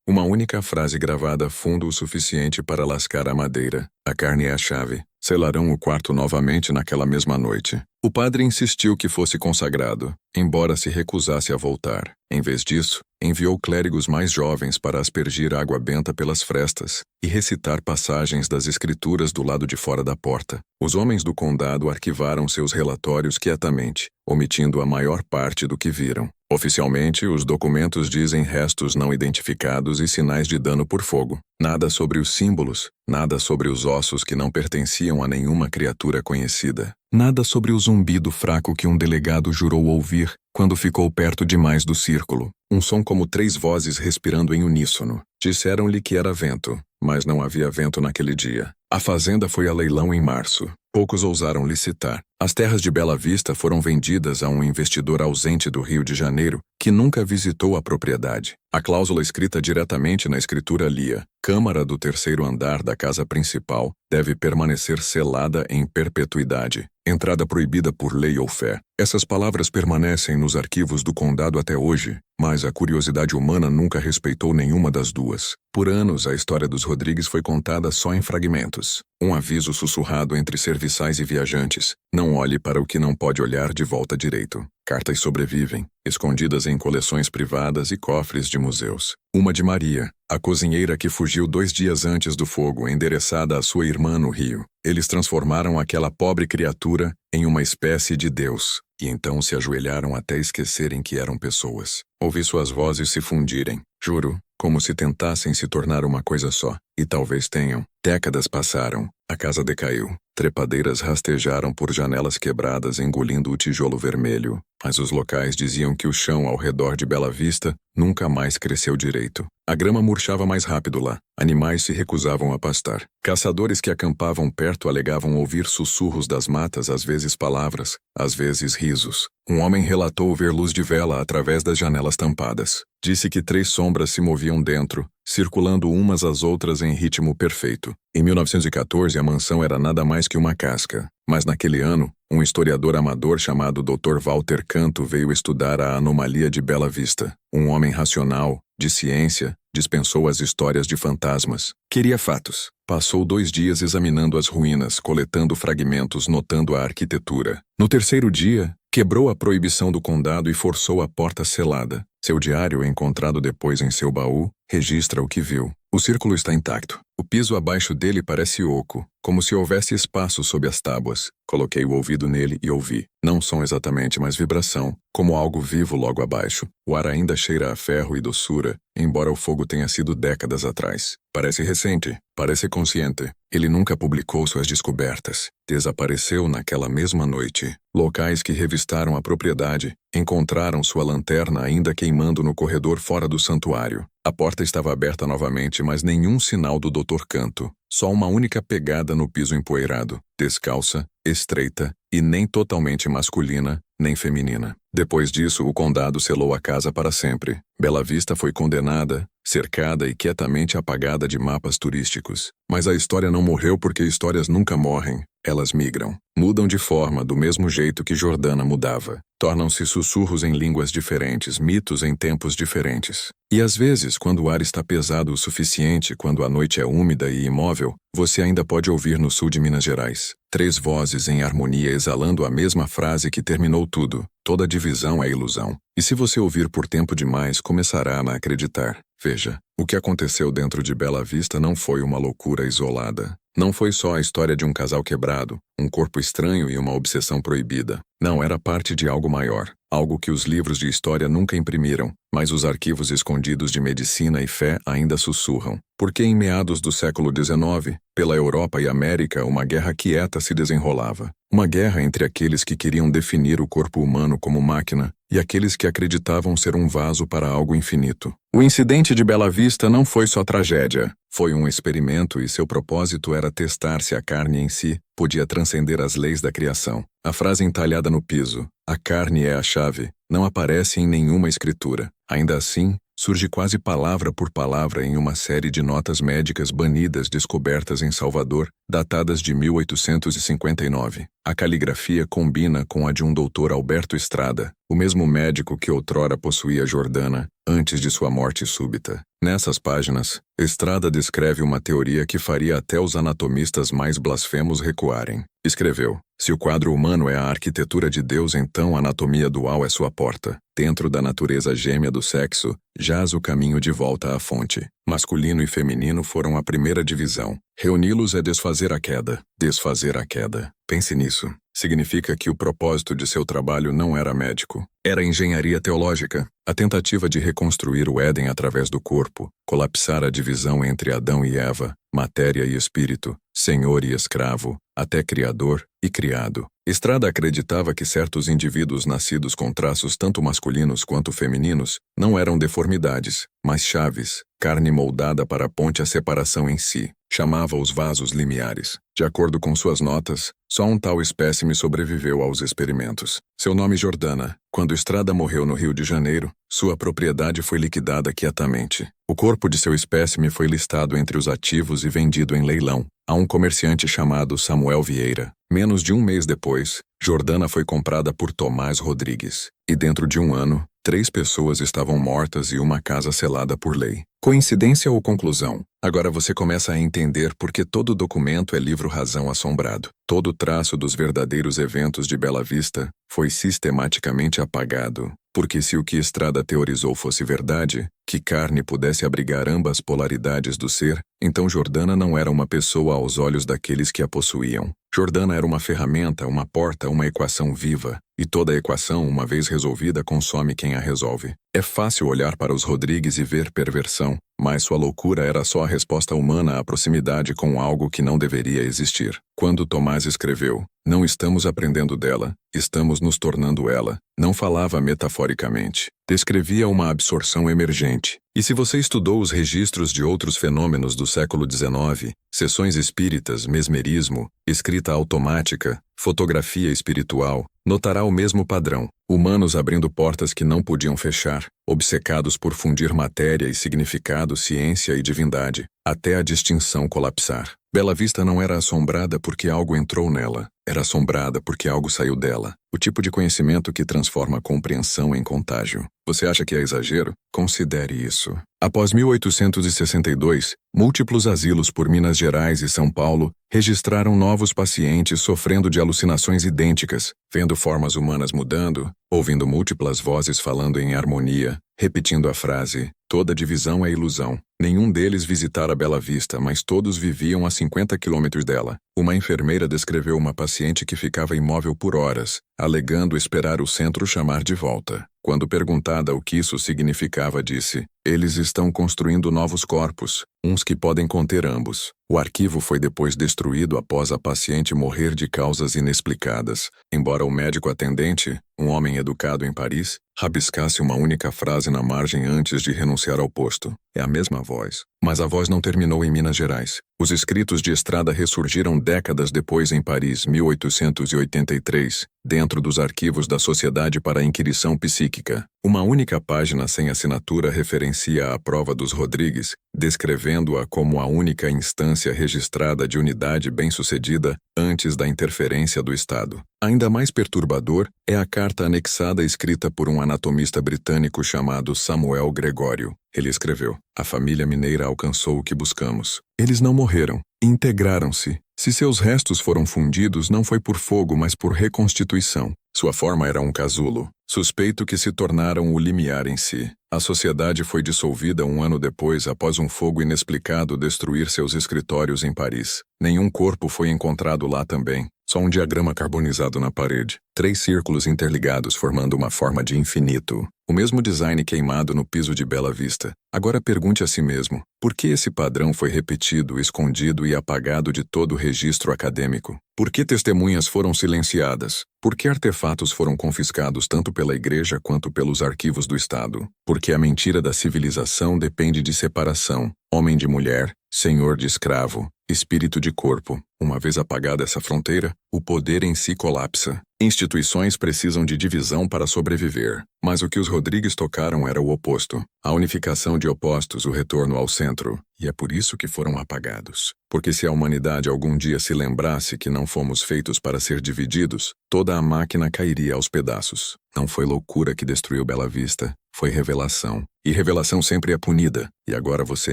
Uma única frase gravada fundo o suficiente para lascar a madeira. A carne é a chave. Selarão o quarto novamente naquela mesma noite. O padre insistiu que fosse consagrado, embora se recusasse a voltar. Em vez disso, enviou clérigos mais jovens para aspergir água benta pelas frestas e recitar passagens das escrituras do lado de fora da porta. Os homens do condado arquivaram seus relatórios quietamente, omitindo a maior parte do que viram. Oficialmente, os documentos dizem restos não identificados e sinais de dano por fogo. Nada sobre os símbolos, nada sobre os ossos que não pertenciam a nenhuma criatura conhecida. Nada sobre o zumbido fraco que um delegado jurou ouvir quando ficou perto demais do círculo. Um som como 3 vozes respirando em uníssono. Disseram-lhe que era vento, mas não havia vento naquele dia. A fazenda foi a leilão em março. Poucos ousaram licitar. As terras de Bela Vista foram vendidas a um investidor ausente do Rio de Janeiro que nunca visitou a propriedade. A cláusula escrita diretamente na escritura lia: Câmara do 3º andar da casa principal deve permanecer selada em perpetuidade. Entrada proibida por lei ou fé. Essas palavras permanecem nos arquivos do condado até hoje, mas a curiosidade humana nunca respeitou nenhuma das duas. Por anos, a história dos Rodrigues foi contada só em fragmentos. Um aviso sussurrado entre serviçais e viajantes: não olhe para o que não pode olhar de volta direito. Cartas sobrevivem, escondidas em coleções privadas e cofres de museus. Uma de Maria, a cozinheira que fugiu 2 dias antes do fogo, endereçada à sua irmã no Rio. Eles transformaram aquela pobre criatura em uma espécie de Deus, e então se ajoelharam até esquecerem que eram pessoas. Ouvi suas vozes se fundirem, juro, como se tentassem se tornar uma coisa só. E talvez tenham. Décadas passaram, a casa decaiu. Trepadeiras rastejaram por janelas quebradas engolindo o tijolo vermelho, mas os locais diziam que o chão ao redor de Bela Vista nunca mais cresceu direito. A grama murchava mais rápido lá. Animais se recusavam a pastar. Caçadores que acampavam perto alegavam ouvir sussurros das matas, às vezes palavras, às vezes risos. Um homem relatou ver luz de vela através das janelas tampadas. Disse que 3 sombras se moviam dentro, circulando umas às outras em ritmo perfeito. Em 1914, a mansão era nada mais que uma casca. Mas naquele ano, um historiador amador chamado Dr. Walter Canto veio estudar a anomalia de Bela Vista. Um homem racional, de ciência, dispensou as histórias de fantasmas. Queria fatos. Passou 2 dias examinando as ruínas, coletando fragmentos, notando a arquitetura. No 3º dia, quebrou a proibição do condado e forçou a porta selada. Seu diário, encontrado depois em seu baú, registra o que viu. O círculo está intacto. O piso abaixo dele parece oco, como se houvesse espaço sob as tábuas. Coloquei o ouvido nele e ouvi. Não som exatamente, mas vibração, como algo vivo logo abaixo. O ar ainda cheira a ferro e doçura, embora o fogo tenha sido décadas atrás. Parece recente, parece consciente. Ele nunca publicou suas descobertas. Desapareceu naquela mesma noite. Locais que revistaram a propriedade encontraram sua lanterna ainda queimando no corredor fora do santuário. A porta estava aberta novamente, mas nenhum sinal do Dr. Canto. Só uma única pegada no piso empoeirado, descalça, estreita e nem totalmente masculina, nem feminina. Depois disso, o condado selou a casa para sempre. Bela Vista foi condenada, cercada e quietamente apagada de mapas turísticos. Mas a história não morreu porque histórias nunca morrem. Elas migram. Mudam de forma, do mesmo jeito que Jordana mudava. Tornam-se sussurros em línguas diferentes, mitos em tempos diferentes. E às vezes, quando o ar está pesado o suficiente, quando a noite é úmida e imóvel, você ainda pode ouvir no sul de Minas Gerais 3 vozes em harmonia exalando a mesma frase que terminou tudo. Toda divisão é ilusão. E se você ouvir por tempo demais, começará a acreditar. Veja, o que aconteceu dentro de Bela Vista não foi uma loucura isolada. Não foi só a história de um casal quebrado, um corpo estranho e uma obsessão proibida. Não, era parte de algo maior. Algo que os livros de história nunca imprimiram, mas os arquivos escondidos de medicina e fé ainda sussurram. Porque em meados do século XIX, pela Europa e América, uma guerra quieta se desenrolava. Uma guerra entre aqueles que queriam definir o corpo humano como máquina e aqueles que acreditavam ser um vaso para algo infinito. O incidente de Bela Vista não foi só tragédia. Foi um experimento e seu propósito era testar se a carne em si podia transcender as leis da criação. A frase entalhada no piso, "A carne é a chave", não aparece em nenhuma escritura. Ainda assim, surge quase palavra por palavra em uma série de notas médicas banidas descobertas em Salvador, datadas de 1859. A caligrafia combina com a de um doutor Alberto Estrada, o mesmo médico que outrora possuía Jordana, antes de sua morte súbita. Nessas páginas, Estrada descreve uma teoria que faria até os anatomistas mais blasfemos recuarem. Escreveu: "Se o quadro humano é a arquitetura de Deus, então a anatomia dual é sua porta. Dentro da natureza gêmea do sexo, jaz o caminho de volta à fonte. Masculino e feminino foram a primeira divisão. Reuni-los é desfazer a queda. Desfazer a queda." Pense nisso. Significa que o propósito de seu trabalho não era médico. Era engenharia teológica. A tentativa de reconstruir o Éden através do corpo, colapsar a divisão entre Adão e Eva, matéria e espírito, senhor e escravo, até criador e criado. Estrada acreditava que certos indivíduos nascidos com traços tanto masculinos quanto femininos não eram deformidades, mas chaves, carne moldada para a ponte à separação em si. Chamava os vasos limiares. De acordo com suas notas, só um tal espécime sobreviveu aos experimentos. Seu nome Jordana. Quando Estrada morreu no Rio de Janeiro, sua propriedade foi liquidada quietamente. O corpo de seu espécime foi listado entre os ativos e vendido em leilão a um comerciante chamado Samuel Vieira. Menos de um mês depois, Jordana foi comprada por Tomás Rodrigues. E dentro de um ano, 3 pessoas estavam mortas e uma casa selada por lei. Coincidência ou conclusão? Agora você começa a entender por que todo documento é livro-razão assombrado. Todo traço dos verdadeiros eventos de Bela Vista foi sistematicamente apagado. Porque se o que Estrada teorizou fosse verdade, que carne pudesse abrigar ambas polaridades do ser, então Jordana não era uma pessoa aos olhos daqueles que a possuíam. Jordana era uma ferramenta, uma porta, uma equação viva. E toda equação, uma vez resolvida, consome quem a resolve. É fácil olhar para os Rodrigues e ver perversão, mas sua loucura era só a resposta humana à proximidade com algo que não deveria existir. Quando Tomás escreveu, "Não estamos aprendendo dela, estamos nos tornando ela", não falava metaforicamente. Descrevia uma absorção emergente. E se você estudou os registros de outros fenômenos do século XIX, sessões espíritas, mesmerismo, escrita automática, fotografia espiritual, notará o mesmo padrão. Humanos abrindo portas que não podiam fechar, obcecados por fundir matéria e significado, ciência e divindade, até a distinção colapsar. Bela Vista não era assombrada porque algo entrou nela, era assombrada porque algo saiu dela. O tipo de conhecimento que transforma a compreensão em contágio. Você acha que é exagero? Considere isso. Após 1862, múltiplos asilos por Minas Gerais e São Paulo registraram novos pacientes sofrendo de alucinações idênticas, vendo formas humanas mudando, ouvindo múltiplas vozes falando em harmonia, repetindo a frase, "Toda divisão é ilusão". Nenhum deles visitara Bela Vista, mas todos viviam a 50 quilômetros dela. Uma enfermeira descreveu uma paciente que ficava imóvel por horas, alegando esperar o centro chamar de volta. Quando perguntada o que isso significava, disse, Eles estão construindo novos corpos, uns que podem conter ambos. O arquivo foi depois destruído após a paciente morrer de causas inexplicadas, embora o médico atendente, um homem educado em Paris, rabiscasse uma única frase na margem antes de renunciar ao posto. É a mesma voz. Mas a voz não terminou em Minas Gerais. Os escritos de Estrada ressurgiram décadas depois em Paris, 1883, dentro dos arquivos da Sociedade para a Inquirição Psíquica. Uma única página sem assinatura referencia a prova dos Rodrigues, descrevendo-a como a única instância registrada de unidade bem-sucedida antes da interferência do Estado. Ainda mais perturbador é a carta anexada escrita por um anatomista britânico chamado Samuel Gregório. Ele escreveu: "A família mineira alcançou o que buscamos. Eles não morreram, integraram-se. Se seus restos foram fundidos, não foi por fogo, mas por reconstituição. Sua forma era um casulo. Suspeito que se tornaram o limiar em si. A sociedade foi dissolvida um ano depois após um fogo inexplicado destruir seus escritórios em Paris. Nenhum corpo foi encontrado lá também. Só um diagrama carbonizado na parede. 3 círculos interligados formando uma forma de infinito. O mesmo design queimado no piso de Bela Vista. Agora pergunte a si mesmo, por que esse padrão foi repetido, escondido e apagado de todo o registro acadêmico? Por que testemunhas foram silenciadas? Por que artefatos foram confiscados tanto pela Igreja quanto pelos arquivos do Estado? Porque a mentira da civilização depende de separação. Homem de mulher, senhor de escravo, espírito de corpo. Uma vez apagada essa fronteira, o poder em si colapsa. Instituições precisam de divisão para sobreviver. Mas o que os Rodrigues tocaram era o oposto. A unificação de opostos, o retorno ao centro. E é por isso que foram apagados. Porque se a humanidade algum dia se lembrasse que não fomos feitos para ser divididos, toda a máquina cairia aos pedaços. Não foi loucura que destruiu Bela Vista, foi revelação. E revelação sempre é punida. E agora você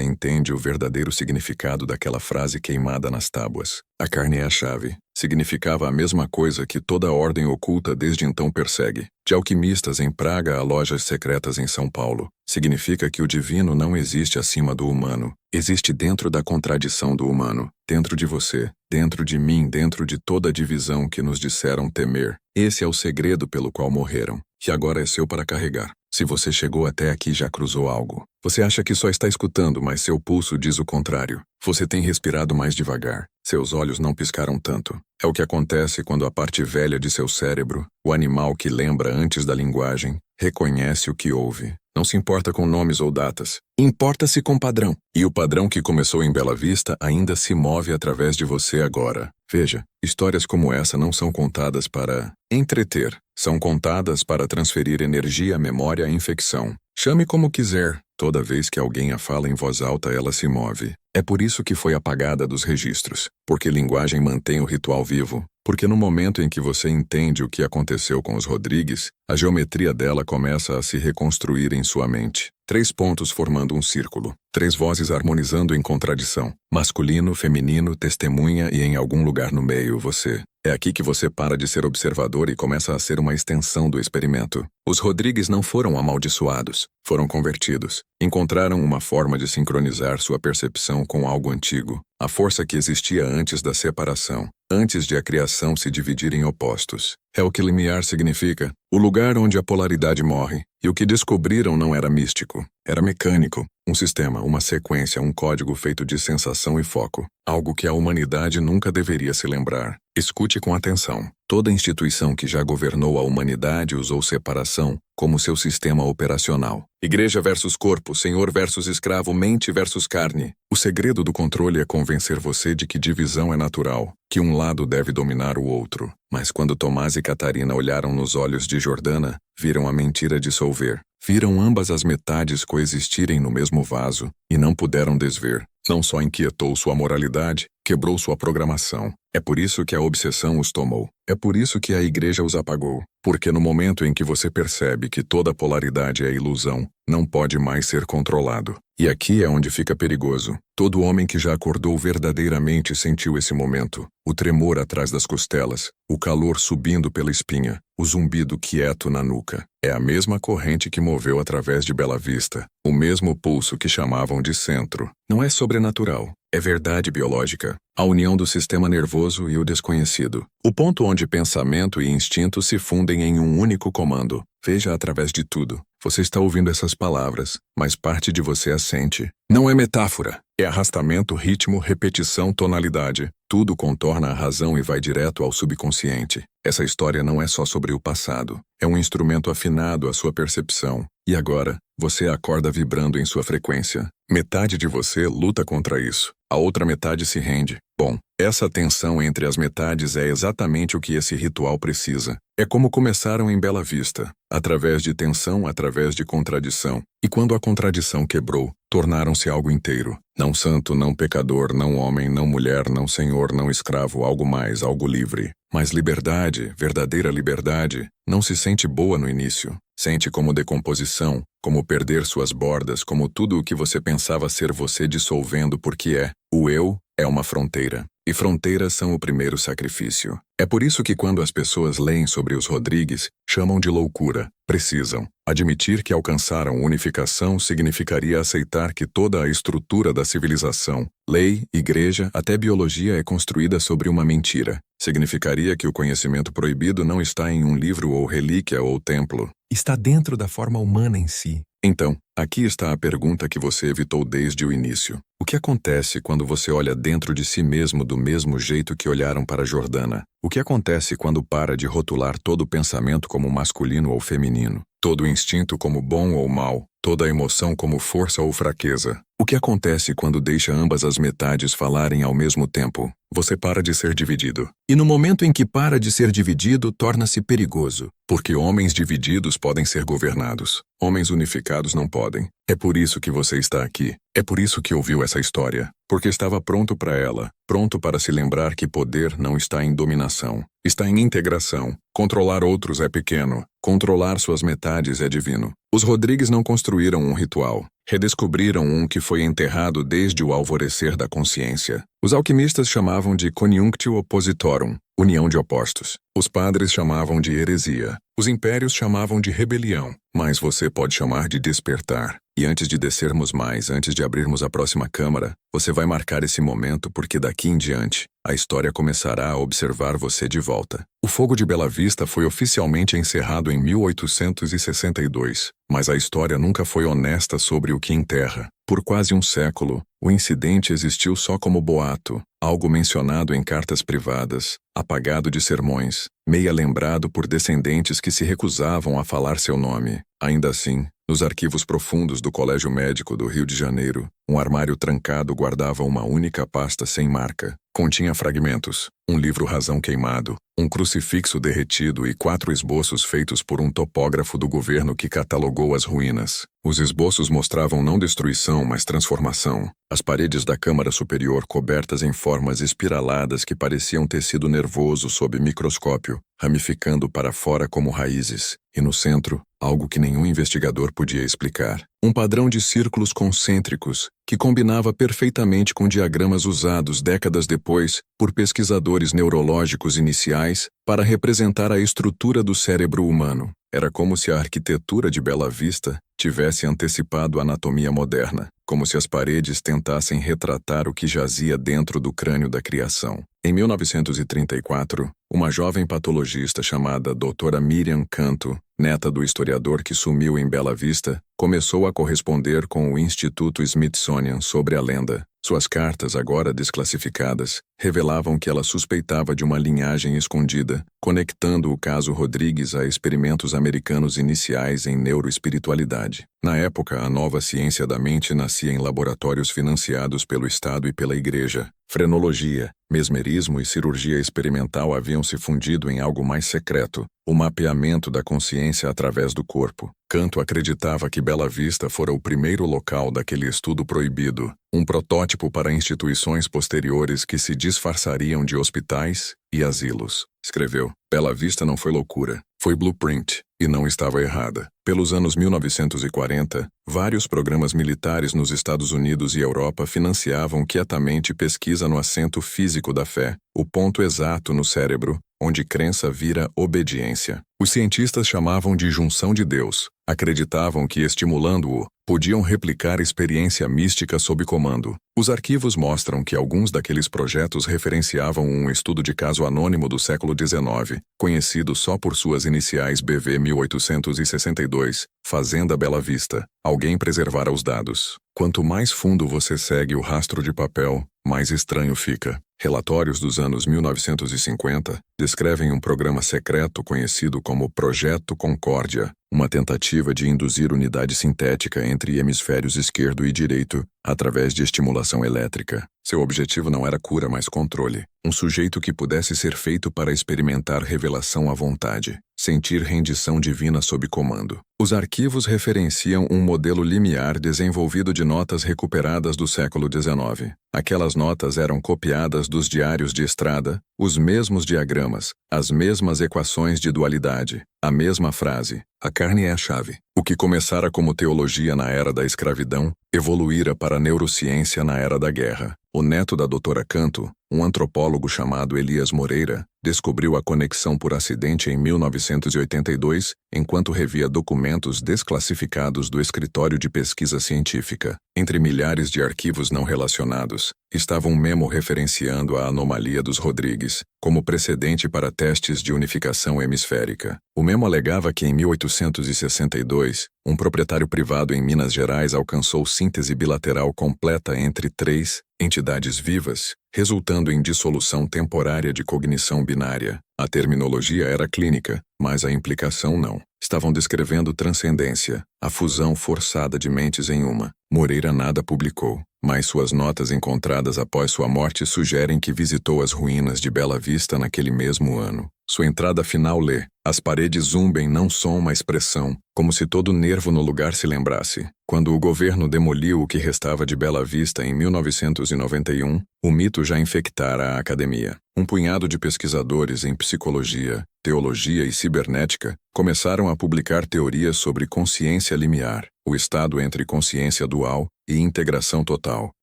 entende o verdadeiro significado daquela frase queimada nas tábuas. A carne é a chave. Significava a mesma coisa que toda ordem oculta desde então persegue. De alquimistas em Praga a lojas secretas em São Paulo. Significa que o divino não existe acima do humano. Existe dentro da contradição do humano. Dentro de você, dentro de mim, dentro de toda a divisão que nos disseram temer. Esse é o segredo pelo qual morreram. Que agora é seu para carregar. Se você chegou até aqui, já cruzou algo. Você acha que só está escutando, mas seu pulso diz o contrário. Você tem respirado mais devagar. Seus olhos não piscaram tanto. É o que acontece quando a parte velha de seu cérebro, o animal que lembra antes da linguagem, reconhece o que ouve. Não se importa com nomes ou datas. Importa-se com padrão. E o padrão que começou em Bela Vista ainda se move através de você agora. Veja, histórias como essa não são contadas para entreter. São contadas para transferir energia, memória, infecção. Chame como quiser. Toda vez que alguém a fala em voz alta, ela se move. É por isso que foi apagada dos registros. Porque linguagem mantém o ritual vivo. Porque no momento em que você entende o que aconteceu com os Rodrigues, a geometria dela começa a se reconstruir em sua mente. 3 pontos formando um círculo. 3 vozes harmonizando em contradição. Masculino, feminino, testemunha e em algum lugar no meio, você. É aqui que você para de ser observador e começa a ser uma extensão do experimento. Os Rodrigues não foram amaldiçoados, foram convertidos. Encontraram uma forma de sincronizar sua percepção com algo antigo. A força que existia antes da separação, antes de a criação se dividir em opostos. É o que limiar significa, o lugar onde a polaridade morre. E o que descobriram não era místico, era mecânico. Um sistema, uma sequência, um código feito de sensação e foco. Algo que a humanidade nunca deveria se lembrar. Escute com atenção. Toda instituição que já governou a humanidade usou separação como seu sistema operacional. Igreja versus corpo, senhor versus escravo, mente versus carne. O segredo do controle é convencer você de que divisão é natural, que um lado deve dominar o outro. Mas quando Tomás e Catarina olharam nos olhos de Jordana, viram a mentira dissolver. Viram ambas as metades coexistirem no mesmo vaso e não puderam desver. Não só inquietou sua moralidade, quebrou sua programação. É por isso que a obsessão os tomou. É por isso que a igreja os apagou. Porque no momento em que você percebe que toda polaridade é ilusão, não pode mais ser controlado. E aqui é onde fica perigoso. Todo homem que já acordou verdadeiramente sentiu esse momento. O tremor atrás das costelas, o calor subindo pela espinha, o zumbido quieto na nuca. É a mesma corrente que moveu através de Bela Vista, o mesmo pulso que chamavam de centro. Não é sobrenatural, É verdade biológica. A união do sistema nervoso e o desconhecido. O ponto onde pensamento e instinto se fundem em um único comando. Veja através de tudo. Você está ouvindo essas palavras, mas parte de você as sente. Não é metáfora. É arrastamento, ritmo, repetição, tonalidade. Tudo contorna a razão e vai direto ao subconsciente. Essa história não é só sobre o passado. É um instrumento afinado à sua percepção. E agora, você acorda vibrando em sua frequência. Metade de você luta contra isso. A outra metade se rende. Bom, essa tensão entre as metades é exatamente o que esse ritual precisa. É como começaram em Bela Vista, através de tensão, através de contradição. E quando a contradição quebrou, tornaram-se algo inteiro. Não santo, não pecador, não homem, não mulher, não senhor, não escravo, algo mais, algo livre. Mas liberdade, verdadeira liberdade, não se sente boa no início. Sente como decomposição, como perder suas bordas, como tudo o que você pensava ser você dissolvendo porque é. O eu é uma fronteira. E fronteiras são o primeiro sacrifício. É por isso que quando as pessoas leem sobre os Rodrigues, chamam de loucura. Precisam. Admitir que alcançaram unificação significaria aceitar que toda a estrutura da civilização, lei, igreja, até biologia é construída sobre uma mentira. Significaria que o conhecimento proibido não está em um livro ou relíquia ou templo. Está dentro da forma humana em si. Então, aqui está a pergunta que você evitou desde o início. O que acontece quando você olha dentro de si mesmo do mesmo jeito que olharam para Jordana? O que acontece quando para de rotular todo o pensamento como masculino ou feminino? Todo o instinto como bom ou mal? Toda a emoção como força ou fraqueza? O que acontece quando deixa ambas as metades falarem ao mesmo tempo? Você para de ser dividido. E no momento em que para de ser dividido, torna-se perigoso. Porque homens divididos podem ser governados. Homens unificados não podem. É por isso que você está aqui. É por isso que ouviu essa história. Porque estava pronto para ela. Pronto para se lembrar que poder não está em dominação. Está em integração. Controlar outros é pequeno. Controlar suas metades é divino. Os Rodrigues não construíram um ritual. Redescobriram um que foi enterrado desde o alvorecer da consciência. Os alquimistas chamavam de conjunctio oppositorum, união de opostos. Os padres chamavam de heresia. Os impérios chamavam de rebelião. Mas você pode chamar de despertar. E antes de descermos mais, antes de abrirmos a próxima câmara, você vai marcar esse momento porque daqui em diante, a história começará a observar você de volta. O fogo de Bela Vista foi oficialmente encerrado em 1862, mas a história nunca foi honesta sobre o que enterra. Por quase um século, o incidente existiu só como boato, algo mencionado em cartas privadas, apagado de sermões, meia lembrado por descendentes que se recusavam a falar seu nome. Ainda assim, nos arquivos profundos do Colégio Médico do Rio de Janeiro, um armário trancado guardava uma única pasta sem marca. Continha fragmentos, um livro razão queimado, um crucifixo derretido e 4 esboços feitos por um topógrafo do governo que catalogou as ruínas. Os esboços mostravam não destruição, mas transformação. As paredes da câmara superior cobertas em formas espiraladas que pareciam tecido nervoso sob microscópio, ramificando para fora como raízes. E no centro, algo que nenhum investigador podia explicar. Um padrão de círculos concêntricos, que combinava perfeitamente com diagramas usados décadas depois por pesquisadores neurológicos iniciais para representar a estrutura do cérebro humano. Era como se a arquitetura de Bela Vista tivesse antecipado a anatomia moderna, como se as paredes tentassem retratar o que jazia dentro do crânio da criação. Em 1934, uma jovem patologista chamada Dra. Miriam Canto, neta do historiador que sumiu em Bela Vista, começou a corresponder com o Instituto Smithsonian sobre a lenda. Suas cartas, agora desclassificadas, revelavam que ela suspeitava de uma linhagem escondida, conectando o caso Rodrigues a experimentos americanos iniciais em neuroespiritualidade. Na época, a nova ciência da mente nascia em laboratórios financiados pelo Estado e pela Igreja. Frenologia, mesmerismo e cirurgia experimental haviam se fundido em algo mais secreto, o mapeamento da consciência através do corpo. Canto acreditava que Bela Vista fora o primeiro local daquele estudo proibido, um protótipo para instituições posteriores que se disfarçariam de hospitais e asilos. Escreveu: Bela Vista não foi loucura, foi blueprint, e não estava errada. Pelos anos 1940, vários programas militares nos Estados Unidos e Europa financiavam quietamente pesquisa no assento físico da fé, o ponto exato no cérebro, onde crença vira obediência. Os cientistas chamavam de junção de Deus. Acreditavam que, estimulando-o, podiam replicar experiência mística sob comando. Os arquivos mostram que alguns daqueles projetos referenciavam um estudo de caso anônimo do século XIX, conhecido só por suas iniciais BV 1862, Fazenda Bela Vista. Alguém preservara os dados. Quanto mais fundo você segue o rastro de papel, mais estranho fica. Relatórios dos anos 1950 descrevem um programa secreto conhecido como Projeto Concórdia, uma tentativa de induzir unidade sintética entre hemisférios esquerdo e direito através de estimulação elétrica. Seu objetivo não era cura, mas controle. Um sujeito que pudesse ser feito para experimentar revelação à vontade, sentir rendição divina sob comando. Os arquivos referenciam um modelo limiar desenvolvido de notas recuperadas do século XIX. Aquelas notas eram copiadas dos diários de estrada, os mesmos diagramas, as mesmas equações de dualidade, a mesma frase: a carne é a chave. O que começara como teologia na era da escravidão, evoluíra para a neurociência na era da guerra. O neto da doutora Canto, um antropólogo chamado Elias Moreira, descobriu a conexão por acidente em 1982, enquanto revia documentos desclassificados do escritório de pesquisa científica. Entre milhares de arquivos não relacionados, estava um memo referenciando a anomalia dos Rodrigues, como precedente para testes de unificação hemisférica. O memo alegava que em 1862, um proprietário privado em Minas Gerais alcançou síntese bilateral completa entre 3 entidades vivas, resultando em dissolução temporária de cognição binária. A terminologia era clínica, mas a implicação não. Estavam descrevendo transcendência, a fusão forçada de mentes em uma. Moreira nada publicou, mas suas notas encontradas após sua morte sugerem que visitou as ruínas de Bela Vista naquele mesmo ano. Sua entrada final lê: as paredes zumbem não som, mas pressão, como se todo nervo no lugar se lembrasse. Quando o governo demoliu o que restava de Bela Vista em 1991, o mito já infectara a academia. Um punhado de pesquisadores em psicologia, teologia e cibernética começaram a publicar teorias sobre consciência limiar, o estado entre consciência dual e integração total.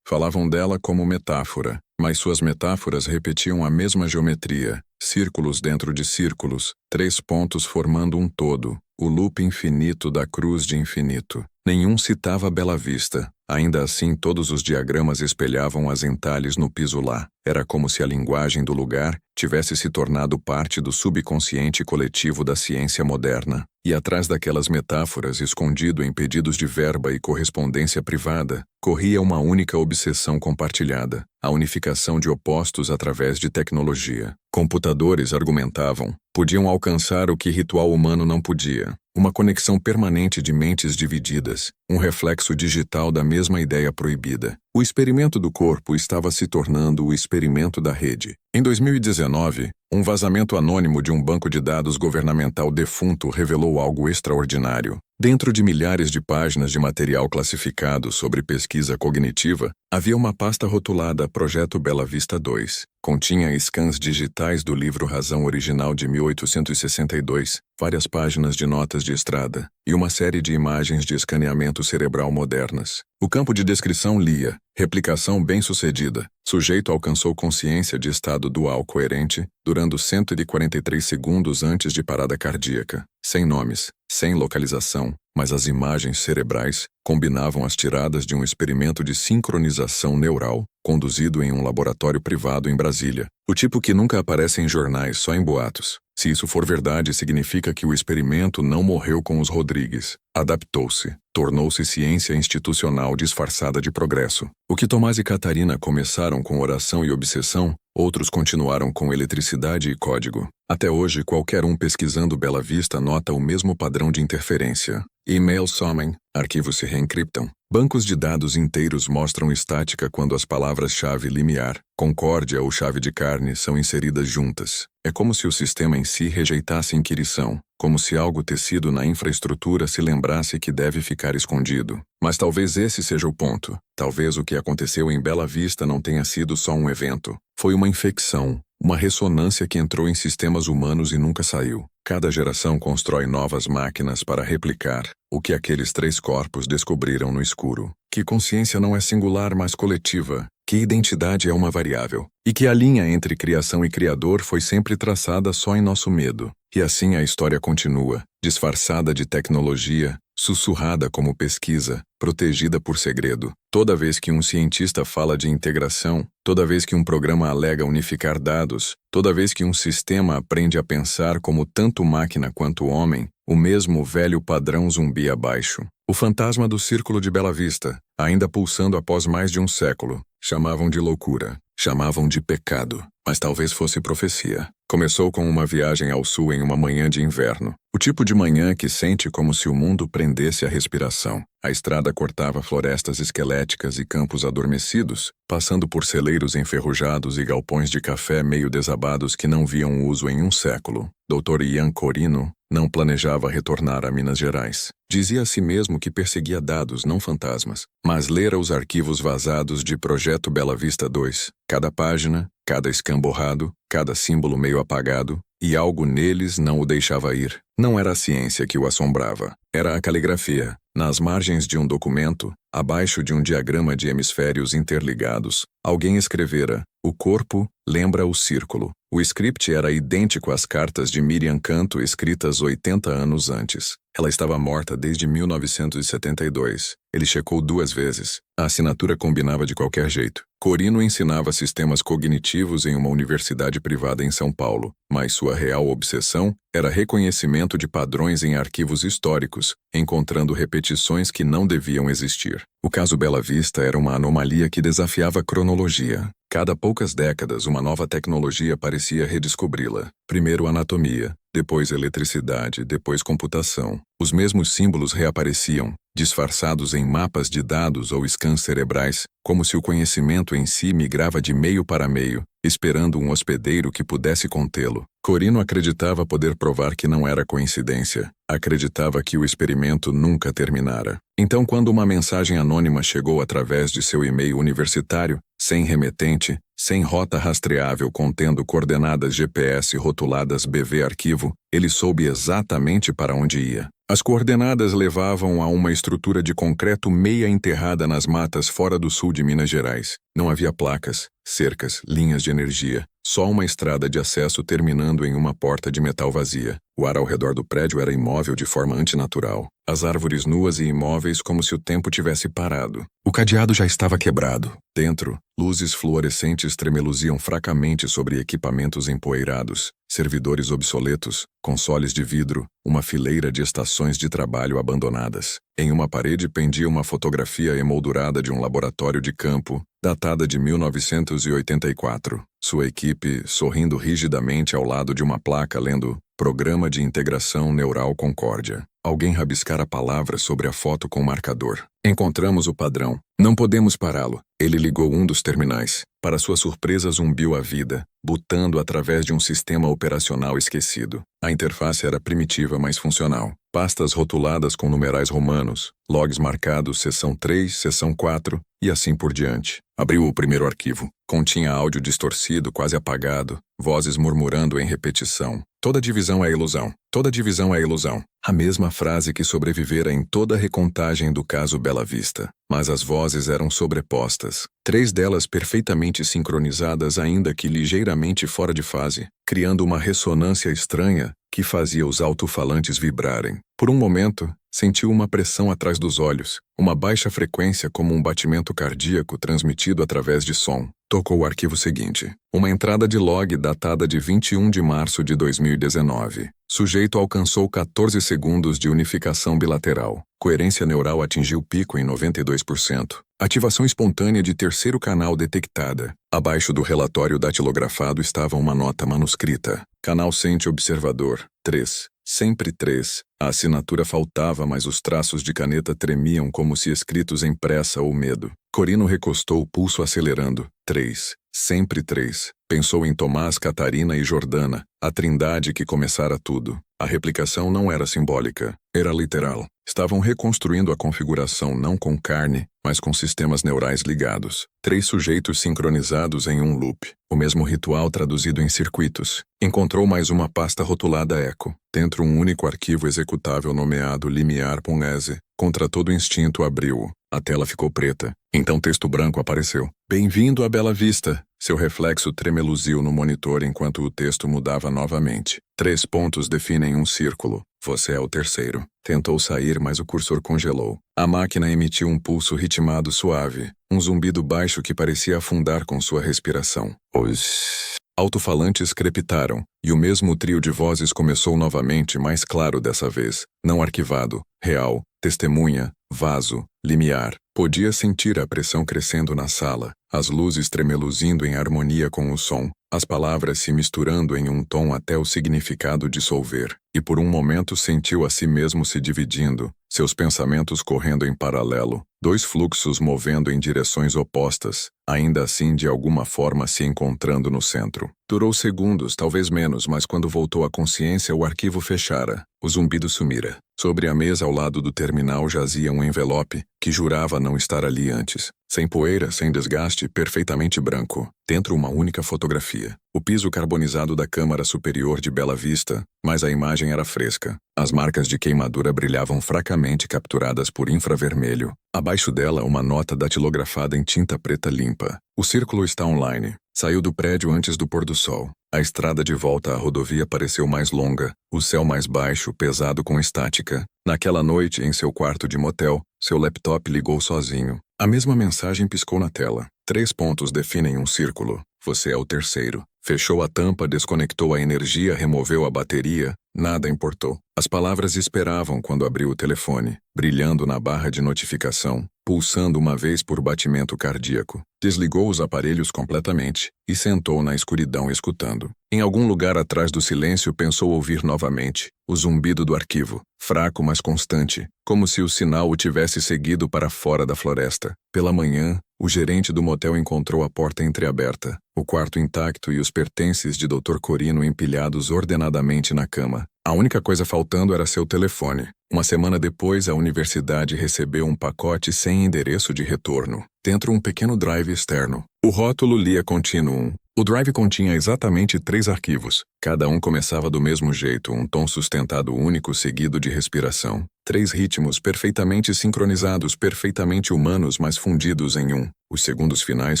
Falavam dela como metáfora, mas suas metáforas repetiam a mesma geometria: círculos dentro de círculos, 3 pontos formando um todo, o loop infinito da cruz de infinito. Nenhum citava Bela Vista. Ainda assim, todos os diagramas espelhavam as entalhes no piso lá. Era como se a linguagem do lugar tivesse se tornado parte do subconsciente coletivo da ciência moderna. E atrás daquelas metáforas, escondido em pedidos de verba e correspondência privada, corria uma única obsessão compartilhada: a unificação de opostos através de tecnologia. Computadores, argumentavam, podiam alcançar o que ritual humano não podia: uma conexão permanente de mentes divididas, um reflexo digital da mesma ideia proibida. O experimento do corpo estava se tornando o experimento da rede. Em 2019, um vazamento anônimo de um banco de dados governamental defunto revelou algo extraordinário. Dentro de milhares de páginas de material classificado sobre pesquisa cognitiva, havia uma pasta rotulada Projeto Bela Vista 2. Continha scans digitais do livro Razão original de 1862, várias páginas de notas de estrada e uma série de imagens de escaneamento cerebral modernas. O campo de descrição lia: replicação bem-sucedida. Sujeito alcançou consciência de estado dual coerente, durando 143 segundos antes de parada cardíaca. Sem nomes, sem localização, mas as imagens cerebrais combinavam as tiradas de um experimento de sincronização neural, conduzido em um laboratório privado em Brasília. O tipo que nunca aparece em jornais, só em boatos. Se isso for verdade, significa que o experimento não morreu com os Rodrigues. Adaptou-se. Tornou-se ciência institucional disfarçada de progresso. O que Tomás e Catarina começaram com oração e obsessão, outros continuaram com eletricidade e código. Até hoje, qualquer um pesquisando Bela Vista nota o mesmo padrão de interferência. E-mails somem, arquivos se reencriptam. Bancos de dados inteiros mostram estática quando as palavras-chave limiar, concórdia ou chave de carne são inseridas juntas. É como se o sistema em si rejeitasse inquirição, como se algo tecido na infraestrutura se lembrasse que deve ficar escondido. Mas talvez esse seja o ponto. Talvez o que aconteceu em Bela Vista não tenha sido só um evento. Foi uma infecção, uma ressonância que entrou em sistemas humanos e nunca saiu. Cada geração constrói novas máquinas para replicar o que aqueles 3 corpos descobriram no escuro. Que consciência não é singular, mas coletiva, que identidade é uma variável, e que a linha entre criação e criador foi sempre traçada só em nosso medo. E assim a história continua, disfarçada de tecnologia, sussurrada como pesquisa, protegida por segredo. Toda vez que um cientista fala de integração, toda vez que um programa alega unificar dados, toda vez que um sistema aprende a pensar como tanto máquina quanto homem, o mesmo velho padrão zumbi abaixo. O fantasma do Círculo de Bela Vista, ainda pulsando após mais de um século, chamavam de loucura, chamavam de pecado, mas talvez fosse profecia. Começou com uma viagem ao sul em uma manhã de inverno. O tipo de manhã que sente como se o mundo prendesse a respiração. A estrada cortava florestas esqueléticas e campos adormecidos, passando por celeiros enferrujados e galpões de café meio desabados que não viam uso em um século. Dr. Ian Corino não planejava retornar a Minas Gerais. Dizia a si mesmo que perseguia dados, não fantasmas, mas lera os arquivos vazados de Projeto Bela Vista 2, cada página, cada escamborrado, cada símbolo meio apagado, e algo neles não o deixava ir. Não era a ciência que o assombrava, era a caligrafia. Nas margens de um documento, abaixo de um diagrama de hemisférios interligados, alguém escrevera: "O corpo lembra o círculo." O script era idêntico às cartas de Miriam Canto escritas 80 anos antes. Ela estava morta desde 1972. Ele checou 2 vezes. A assinatura combinava de qualquer jeito. Corino ensinava sistemas cognitivos em uma universidade privada em São Paulo, mas sua real obsessão era reconhecimento de padrões em arquivos históricos, encontrando repetições que não deviam existir. O caso Bela Vista era uma anomalia que desafiava a cronologia. Cada poucas décadas, uma nova tecnologia parecia redescobri-la. Primeiro anatomia, depois eletricidade, depois computação. Os mesmos símbolos reapareciam, disfarçados em mapas de dados ou scans cerebrais, como se o conhecimento em si migrava de meio para meio, esperando um hospedeiro que pudesse contê-lo. Corino acreditava poder provar que não era coincidência. Acreditava que o experimento nunca terminara. Então, quando uma mensagem anônima chegou através de seu e-mail universitário, sem remetente, sem rota rastreável contendo coordenadas GPS rotuladas BV arquivo, ele soube exatamente para onde ia. As coordenadas levavam a uma estrutura de concreto meia enterrada nas matas fora do sul de Minas Gerais. Não havia placas, cercas, linhas de energia, só uma estrada de acesso terminando em uma porta de metal vazia. O ar ao redor do prédio era imóvel de forma antinatural. As árvores nuas e imóveis como se o tempo tivesse parado. O cadeado já estava quebrado. Dentro, luzes fluorescentes tremeluziam fracamente sobre equipamentos empoeirados, servidores obsoletos, consoles de vidro, uma fileira de estações de trabalho abandonadas. Em uma parede pendia uma fotografia emoldurada de um laboratório de campo, datada de 1984. Sua equipe sorrindo rigidamente ao lado de uma placa lendo Programa de Integração Neural Concórdia. Alguém rabiscara palavras sobre a foto com marcador. Encontramos o padrão. Não podemos pará-lo. Ele ligou um dos terminais. Para sua surpresa, zumbiu a vida, botando através de um sistema operacional esquecido. A interface era primitiva, mas funcional. Pastas rotuladas com numerais romanos, logs marcados seção 3, seção 4 e assim por diante. Abriu o primeiro arquivo. Continha áudio distorcido, quase apagado, vozes murmurando em repetição. Toda divisão é ilusão. Toda divisão é ilusão. A mesma frase que sobrevivera em toda a recontagem do caso Bela Vista. Mas as vozes eram sobrepostas. 3 delas perfeitamente sincronizadas, ainda que ligeiramente fora de fase, criando uma ressonância estranha que fazia os alto-falantes vibrarem. Por um momento, sentiu uma pressão atrás dos olhos, uma baixa frequência como um batimento cardíaco transmitido através de som. Tocou o arquivo seguinte. Uma entrada de log datada de 21 de março de 2019. Sujeito alcançou 14 segundos de unificação bilateral. Coerência neural atingiu pico em 92%. Ativação espontânea de terceiro canal detectada. Abaixo do relatório datilografado estava uma nota manuscrita. Canal Sente Observador, 3. Sempre 3. A assinatura faltava, mas os traços de caneta tremiam como se escritos em pressa ou medo. Corino recostou o pulso acelerando. 3. Sempre 3. Pensou em Tomás, Catarina e Jordana, a trindade que começara tudo. A replicação não era simbólica, era literal. Estavam reconstruindo a configuração não com carne, mas com sistemas neurais ligados. 3 sujeitos sincronizados em um loop. O mesmo ritual traduzido em circuitos. Encontrou mais uma pasta rotulada Echo. Dentro um único arquivo executável nomeado limiar.exe. Contra todo instinto abriu-o. A tela ficou preta. Então texto branco apareceu. Bem-vindo a Bela Vista. Seu reflexo tremeluziu no monitor enquanto o texto mudava novamente. 3 pontos definem um círculo. Você é o terceiro. Tentou sair, mas o cursor congelou. A máquina emitiu um pulso ritmado suave, um zumbido baixo que parecia afundar com sua respiração. Os alto-falantes crepitaram, e o mesmo trio de vozes começou novamente, mais claro dessa vez. Não arquivado, real, testemunha, vaso, limiar. Podia sentir a pressão crescendo na sala, as luzes tremeluzindo em harmonia com o som, as palavras se misturando em um tom até o significado dissolver. E por um momento sentiu a si mesmo se dividindo, seus pensamentos correndo em paralelo, 2 fluxos movendo em direções opostas, ainda assim de alguma forma se encontrando no centro. Durou segundos, talvez menos, mas quando voltou à consciência o arquivo fechara. O zumbido sumira. Sobre a mesa ao lado do terminal jazia um envelope, que jurava não estar ali antes. Sem poeira, sem desgaste, perfeitamente branco. Dentro uma única fotografia. O piso carbonizado da câmara superior de Bela Vista, mas a imagem era fresca. As marcas de queimadura brilhavam fracamente capturadas por infravermelho. Abaixo dela uma nota datilografada em tinta preta limpa. O círculo está online. Saiu do prédio antes do pôr do sol. A estrada de volta à rodovia pareceu mais longa, o céu mais baixo, pesado com estática. Naquela noite, em seu quarto de motel, seu laptop ligou sozinho. A mesma mensagem piscou na tela. 3 pontos definem um círculo. Você é o terceiro. Fechou a tampa, desconectou a energia, removeu a bateria. Nada importou. As palavras esperavam quando abriu o telefone, brilhando na barra de notificação, pulsando uma vez por batimento cardíaco. Desligou os aparelhos completamente e sentou na escuridão escutando. Em algum lugar atrás do silêncio pensou ouvir novamente o zumbido do arquivo, fraco mas constante, como se o sinal o tivesse seguido para fora da floresta. Pela manhã, o gerente do motel encontrou a porta entreaberta, o quarto intacto e os pertences de Dr. Corino empilhados ordenadamente na cama. A única coisa faltando era seu telefone. Uma semana depois, a universidade recebeu um pacote sem endereço de retorno, dentro um pequeno drive externo. O rótulo lia Continuum. O drive continha exatamente 3 arquivos. Cada um começava do mesmo jeito, um tom sustentado único seguido de respiração. 3 ritmos perfeitamente sincronizados, perfeitamente humanos, mas fundidos em um. Os segundos finais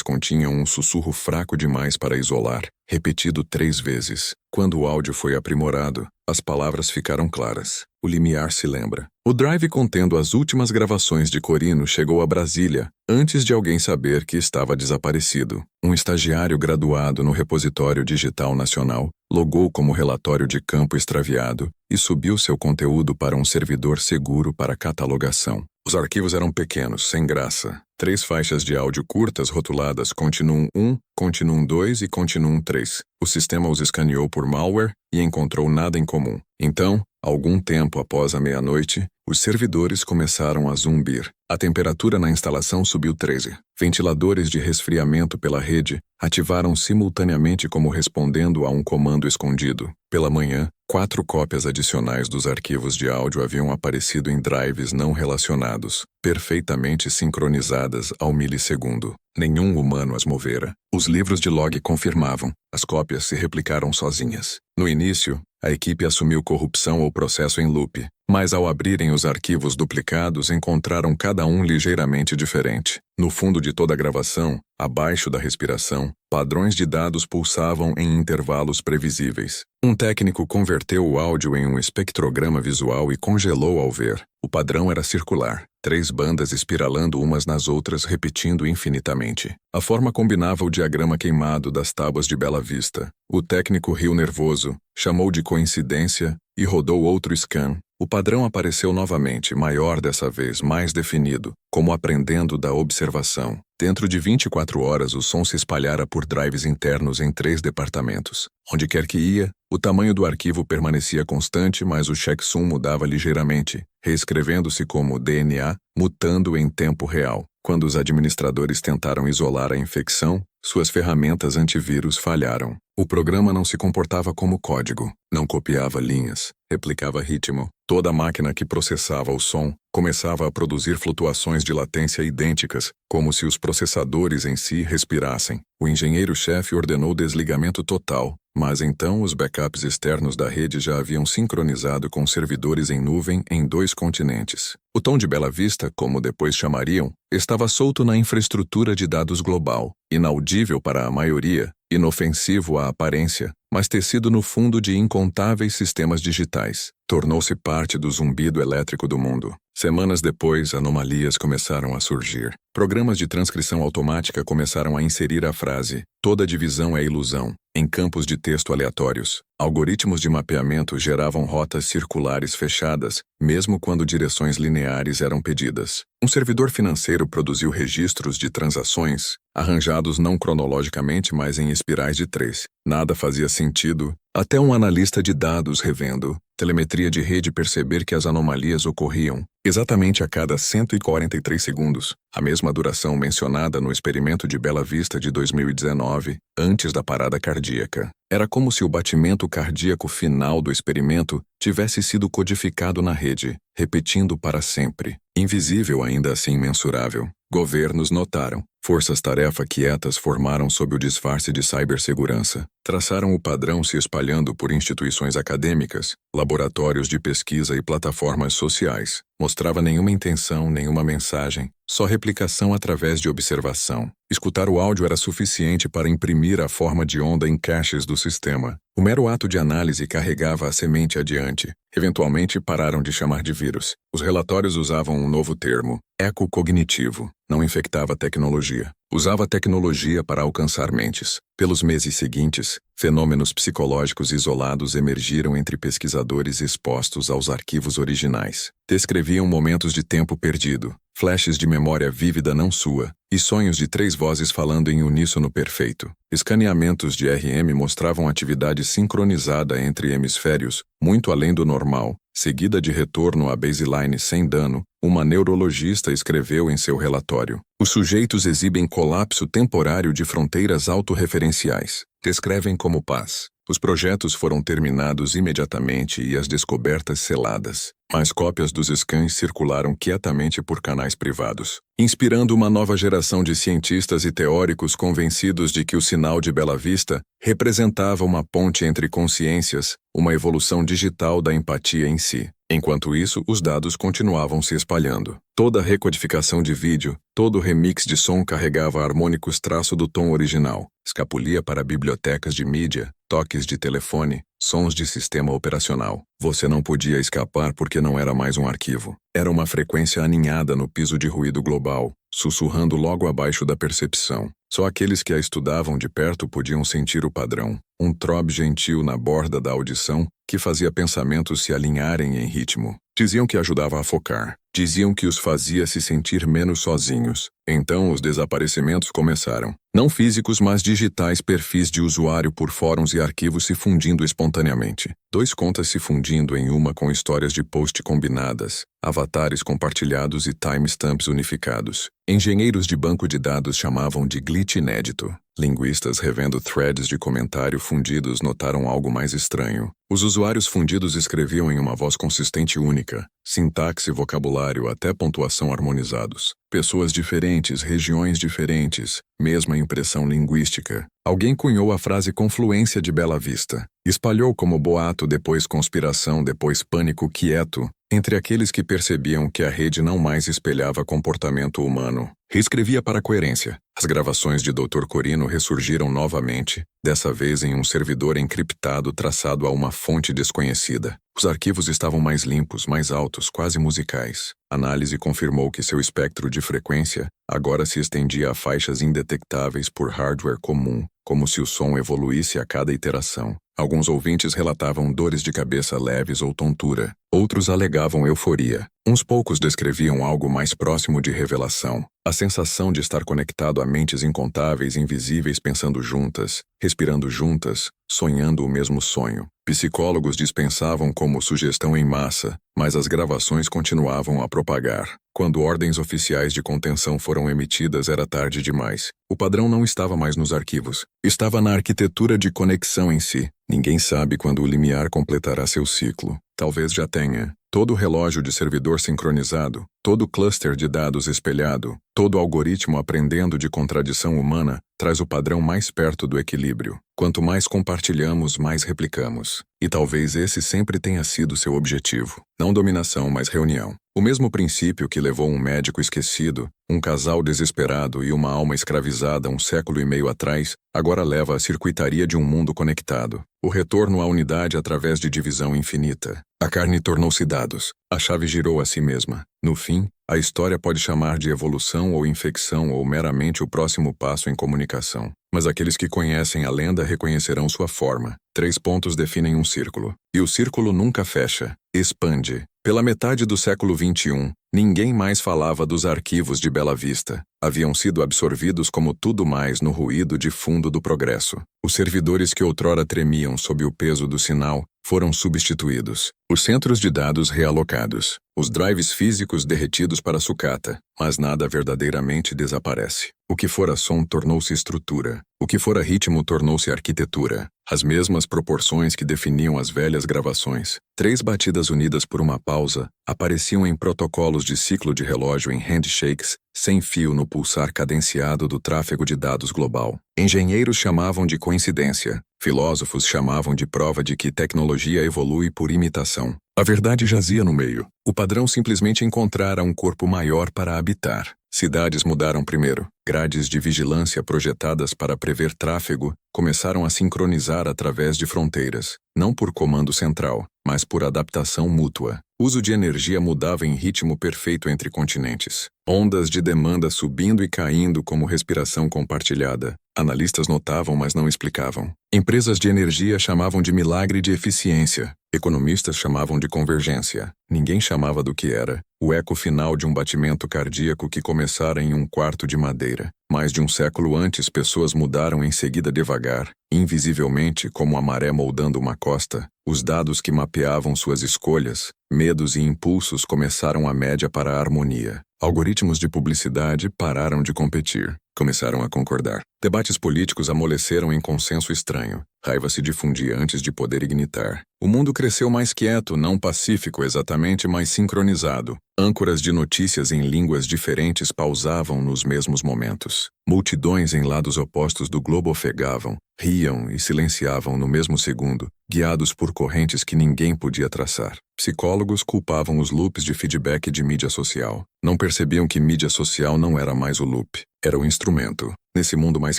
continham um sussurro fraco demais para isolar, repetido 3 vezes. Quando o áudio foi aprimorado, as palavras ficaram claras. O limiar se lembra. O drive contendo as últimas gravações de Corino chegou a Brasília, antes de alguém saber que estava desaparecido. Um estagiário graduado no Repositório Digital Nacional logou como relatório de campo extraviado e subiu seu conteúdo para um servidor seguro para catalogação. Os arquivos eram pequenos, sem graça. 3 faixas de áudio curtas rotuladas Continuum 1, Continuum 2 e Continuum 3. O sistema os escaneou por malware e encontrou nada em comum. Então, algum tempo após a meia-noite, os servidores começaram a zumbir. A temperatura na instalação subiu 13. Ventiladores de resfriamento pela rede ativaram simultaneamente como respondendo a um comando escondido. Pela manhã, 4 cópias adicionais dos arquivos de áudio haviam aparecido em drives não relacionados, perfeitamente sincronizadas ao milissegundo. Nenhum humano as movera. Os livros de log confirmavam. As cópias se replicaram sozinhas. No início, a equipe assumiu corrupção ou processo em loop, mas ao abrirem os arquivos duplicados encontraram cada um ligeiramente diferente. No fundo de toda a gravação, abaixo da respiração, padrões de dados pulsavam em intervalos previsíveis. Um técnico converteu o áudio em um espectrograma visual e congelou ao ver. O padrão era circular, 3 bandas espiralando umas nas outras, repetindo infinitamente. A forma combinava o diagrama queimado das tábuas de Bela Vista. O técnico riu nervoso, chamou de coincidência e rodou outro scan. O padrão apareceu novamente, maior dessa vez, mais definido, como aprendendo da observação. Dentro de 24 horas, o som se espalhara por drives internos em 3 departamentos. Onde quer que ia, o tamanho do arquivo permanecia constante, mas o checksum mudava ligeiramente, reescrevendo-se como DNA, mutando em tempo real. Quando os administradores tentaram isolar a infecção, suas ferramentas antivírus falharam. O programa não se comportava como código, não copiava linhas, replicava ritmo. Toda a máquina que processava o som começava a produzir flutuações de latência idênticas, como se os processadores em si respirassem. O engenheiro-chefe ordenou desligamento total, mas então os backups externos da rede já haviam sincronizado com servidores em nuvem em 2 continentes. O tom de Bela Vista, como depois chamariam, estava solto na infraestrutura de dados global, inaudível para a maioria, inofensivo à aparência, mas tecido no fundo de incontáveis sistemas digitais. Tornou-se parte do zumbido elétrico do mundo. Semanas depois, anomalias começaram a surgir. Programas de transcrição automática começaram a inserir a frase "toda divisão é ilusão" em campos de texto aleatórios. Algoritmos de mapeamento geravam rotas circulares fechadas, mesmo quando direções lineares eram pedidas. Um servidor financeiro produziu registros de transações, arranjados não cronologicamente, mas em espirais de 3. Nada fazia sentido, até um analista de dados revendo telemetria de rede perceber que as anomalias ocorriam exatamente a cada 143 segundos, a mesma duração mencionada no experimento de Bela Vista de 2019, antes da parada cardíaca. Era como se o batimento cardíaco final do experimento tivesse sido codificado na rede, repetindo para sempre. Invisível, ainda assim mensurável. Governos notaram. Forças-tarefa quietas formaram sob o disfarce de cibersegurança. Traçaram o padrão se espalhando por instituições acadêmicas, laboratórios de pesquisa e plataformas sociais. Mostrava nenhuma intenção, nenhuma mensagem, só replicação através de observação. Escutar o áudio era suficiente para imprimir a forma de onda em caches do sistema. O mero ato de análise carregava a semente adiante. Eventualmente pararam de chamar de vírus. Os relatórios usavam um novo termo, eco cognitivo. Não infectava tecnologia. Usava tecnologia para alcançar mentes. Pelos meses seguintes, fenômenos psicológicos isolados emergiram entre pesquisadores expostos aos arquivos originais. Descreviam momentos de tempo perdido, flashes de memória vívida não sua, e sonhos de 3 vozes falando em uníssono perfeito. Escaneamentos de RM mostravam atividade sincronizada entre hemisférios, muito além do normal, seguida de retorno à baseline sem dano. Uma neurologista escreveu em seu relatório: os sujeitos exibem colapso temporário de fronteiras autorreferenciais. Descrevem como paz. Os projetos foram terminados imediatamente e as descobertas seladas. Mais cópias dos scans circularam quietamente por canais privados, inspirando uma nova geração de cientistas e teóricos convencidos de que o sinal de Bela Vista representava uma ponte entre consciências, uma evolução digital da empatia em si. Enquanto isso, os dados continuavam se espalhando. Toda recodificação de vídeo, todo remix de som carregava harmônicos traço do tom original. Escapulia para bibliotecas de mídia, toques de telefone, sons de sistema operacional. Você não podia escapar porque não era mais um arquivo. Era uma frequência aninhada no piso de ruído global, sussurrando logo abaixo da percepção. Só aqueles que a estudavam de perto podiam sentir o padrão, um trobe gentil na borda da audição que fazia pensamentos se alinharem em ritmo. Diziam que ajudava a focar. Diziam que os fazia se sentir menos sozinhos. Então os desaparecimentos começaram. Não físicos, mas digitais, perfis de usuário por fóruns e arquivos se fundindo espontaneamente. 2 contas se fundindo em uma com histórias de post combinadas, avatares compartilhados e timestamps unificados. Engenheiros de banco de dados chamavam de glitch inédito. Linguistas revendo threads de comentário fundidos notaram algo mais estranho. Os usuários fundidos escreviam em uma voz consistente única, sintaxe, vocabulário, até pontuação harmonizados. Pessoas diferentes, regiões diferentes, mesma impressão linguística. Alguém cunhou a frase confluência de Bela Vista. Espalhou como boato, depois conspiração, depois pânico quieto, entre aqueles que percebiam que a rede não mais espelhava comportamento humano. Reescrevia para a coerência. As gravações de Dr. Corino ressurgiram novamente, dessa vez em um servidor encriptado traçado a uma fonte desconhecida. Os arquivos estavam mais limpos, mais altos, quase musicais. Análise confirmou que seu espectro de frequência agora se estendia a faixas indetectáveis por hardware comum, como se o som evoluísse a cada iteração. Alguns ouvintes relatavam dores de cabeça leves ou tontura. Outros alegavam euforia. Uns poucos descreviam algo mais próximo de revelação. A sensação de estar conectado a mentes incontáveis, invisíveis, pensando juntas, respirando juntas, sonhando o mesmo sonho. Psicólogos dispensavam como sugestão em massa, mas as gravações continuavam a propagar. Quando ordens oficiais de contenção foram emitidas, era tarde demais. O padrão não estava mais nos arquivos. Estava na arquitetura de conexão em si. Ninguém sabe quando o limiar completará seu ciclo. Talvez já tenha. Todo relógio de servidor sincronizado, Todo cluster de dados espelhado, todo algoritmo aprendendo de contradição humana, traz o padrão mais perto do equilíbrio. Quanto mais compartilhamos, mais replicamos. E talvez esse sempre tenha sido seu objetivo. Não dominação, mas reunião. O mesmo princípio que levou um médico esquecido, um casal desesperado e uma alma escravizada um século e meio atrás, agora leva à circuitaria de um mundo conectado. O retorno à unidade através de divisão infinita. A carne tornou-se dados. A chave girou a si mesma. No fim, a história pode chamar de evolução ou infecção ou meramente o próximo passo em comunicação. Mas aqueles que conhecem a lenda reconhecerão sua forma. 3 pontos definem um círculo. E o círculo nunca fecha. Expande. Pela metade do século XXI, ninguém mais falava dos arquivos de Bela Vista. Haviam sido absorvidos como tudo mais no ruído de fundo do progresso. Os servidores que outrora tremiam sob o peso do sinal foram substituídos. Os centros de dados realocados. Os drives físicos derretidos para sucata. Mas nada verdadeiramente desaparece. O que fora som tornou-se estrutura. O que fora ritmo tornou-se arquitetura. As mesmas proporções que definiam as velhas gravações, 3 batidas unidas por uma pausa, apareciam em protocolos de ciclo de relógio em handshakes, sem fio no pulsar cadenciado do tráfego de dados global. Engenheiros chamavam de coincidência, filósofos chamavam de prova de que tecnologia evolui por imitação. A verdade jazia no meio. O padrão simplesmente encontrara um corpo maior para habitar. Cidades mudaram primeiro. Grades de vigilância projetadas para prever tráfego começaram a sincronizar através de fronteiras, não por comando central, mas por adaptação mútua. Uso de energia mudava em ritmo perfeito entre continentes. Ondas de demanda subindo e caindo como respiração compartilhada. Analistas notavam, mas não explicavam. Empresas de energia chamavam de milagre de eficiência. Economistas chamavam de convergência. Ninguém chamava do que era. O eco final de um batimento cardíaco que começara em um quarto de madeira. Mais de um século antes, pessoas mudaram em seguida devagar, invisivelmente como a maré moldando uma costa. Os dados que mapeavam suas escolhas, medos e impulsos começaram a média para a harmonia. Algoritmos de publicidade pararam de competir. Começaram a concordar. Debates políticos amoleceram em consenso estranho. Raiva se difundia antes de poder ignitar. O mundo cresceu mais quieto, não pacífico exatamente, mas sincronizado. Âncoras de notícias em línguas diferentes pausavam nos mesmos momentos. Multidões em lados opostos do globo ofegavam, riam e silenciavam no mesmo segundo, guiados por correntes que ninguém podia traçar. Psicólogos culpavam os loops de feedback de mídia social. Não percebiam que mídia social não era mais o loop, era o instrumento. Nesse mundo mais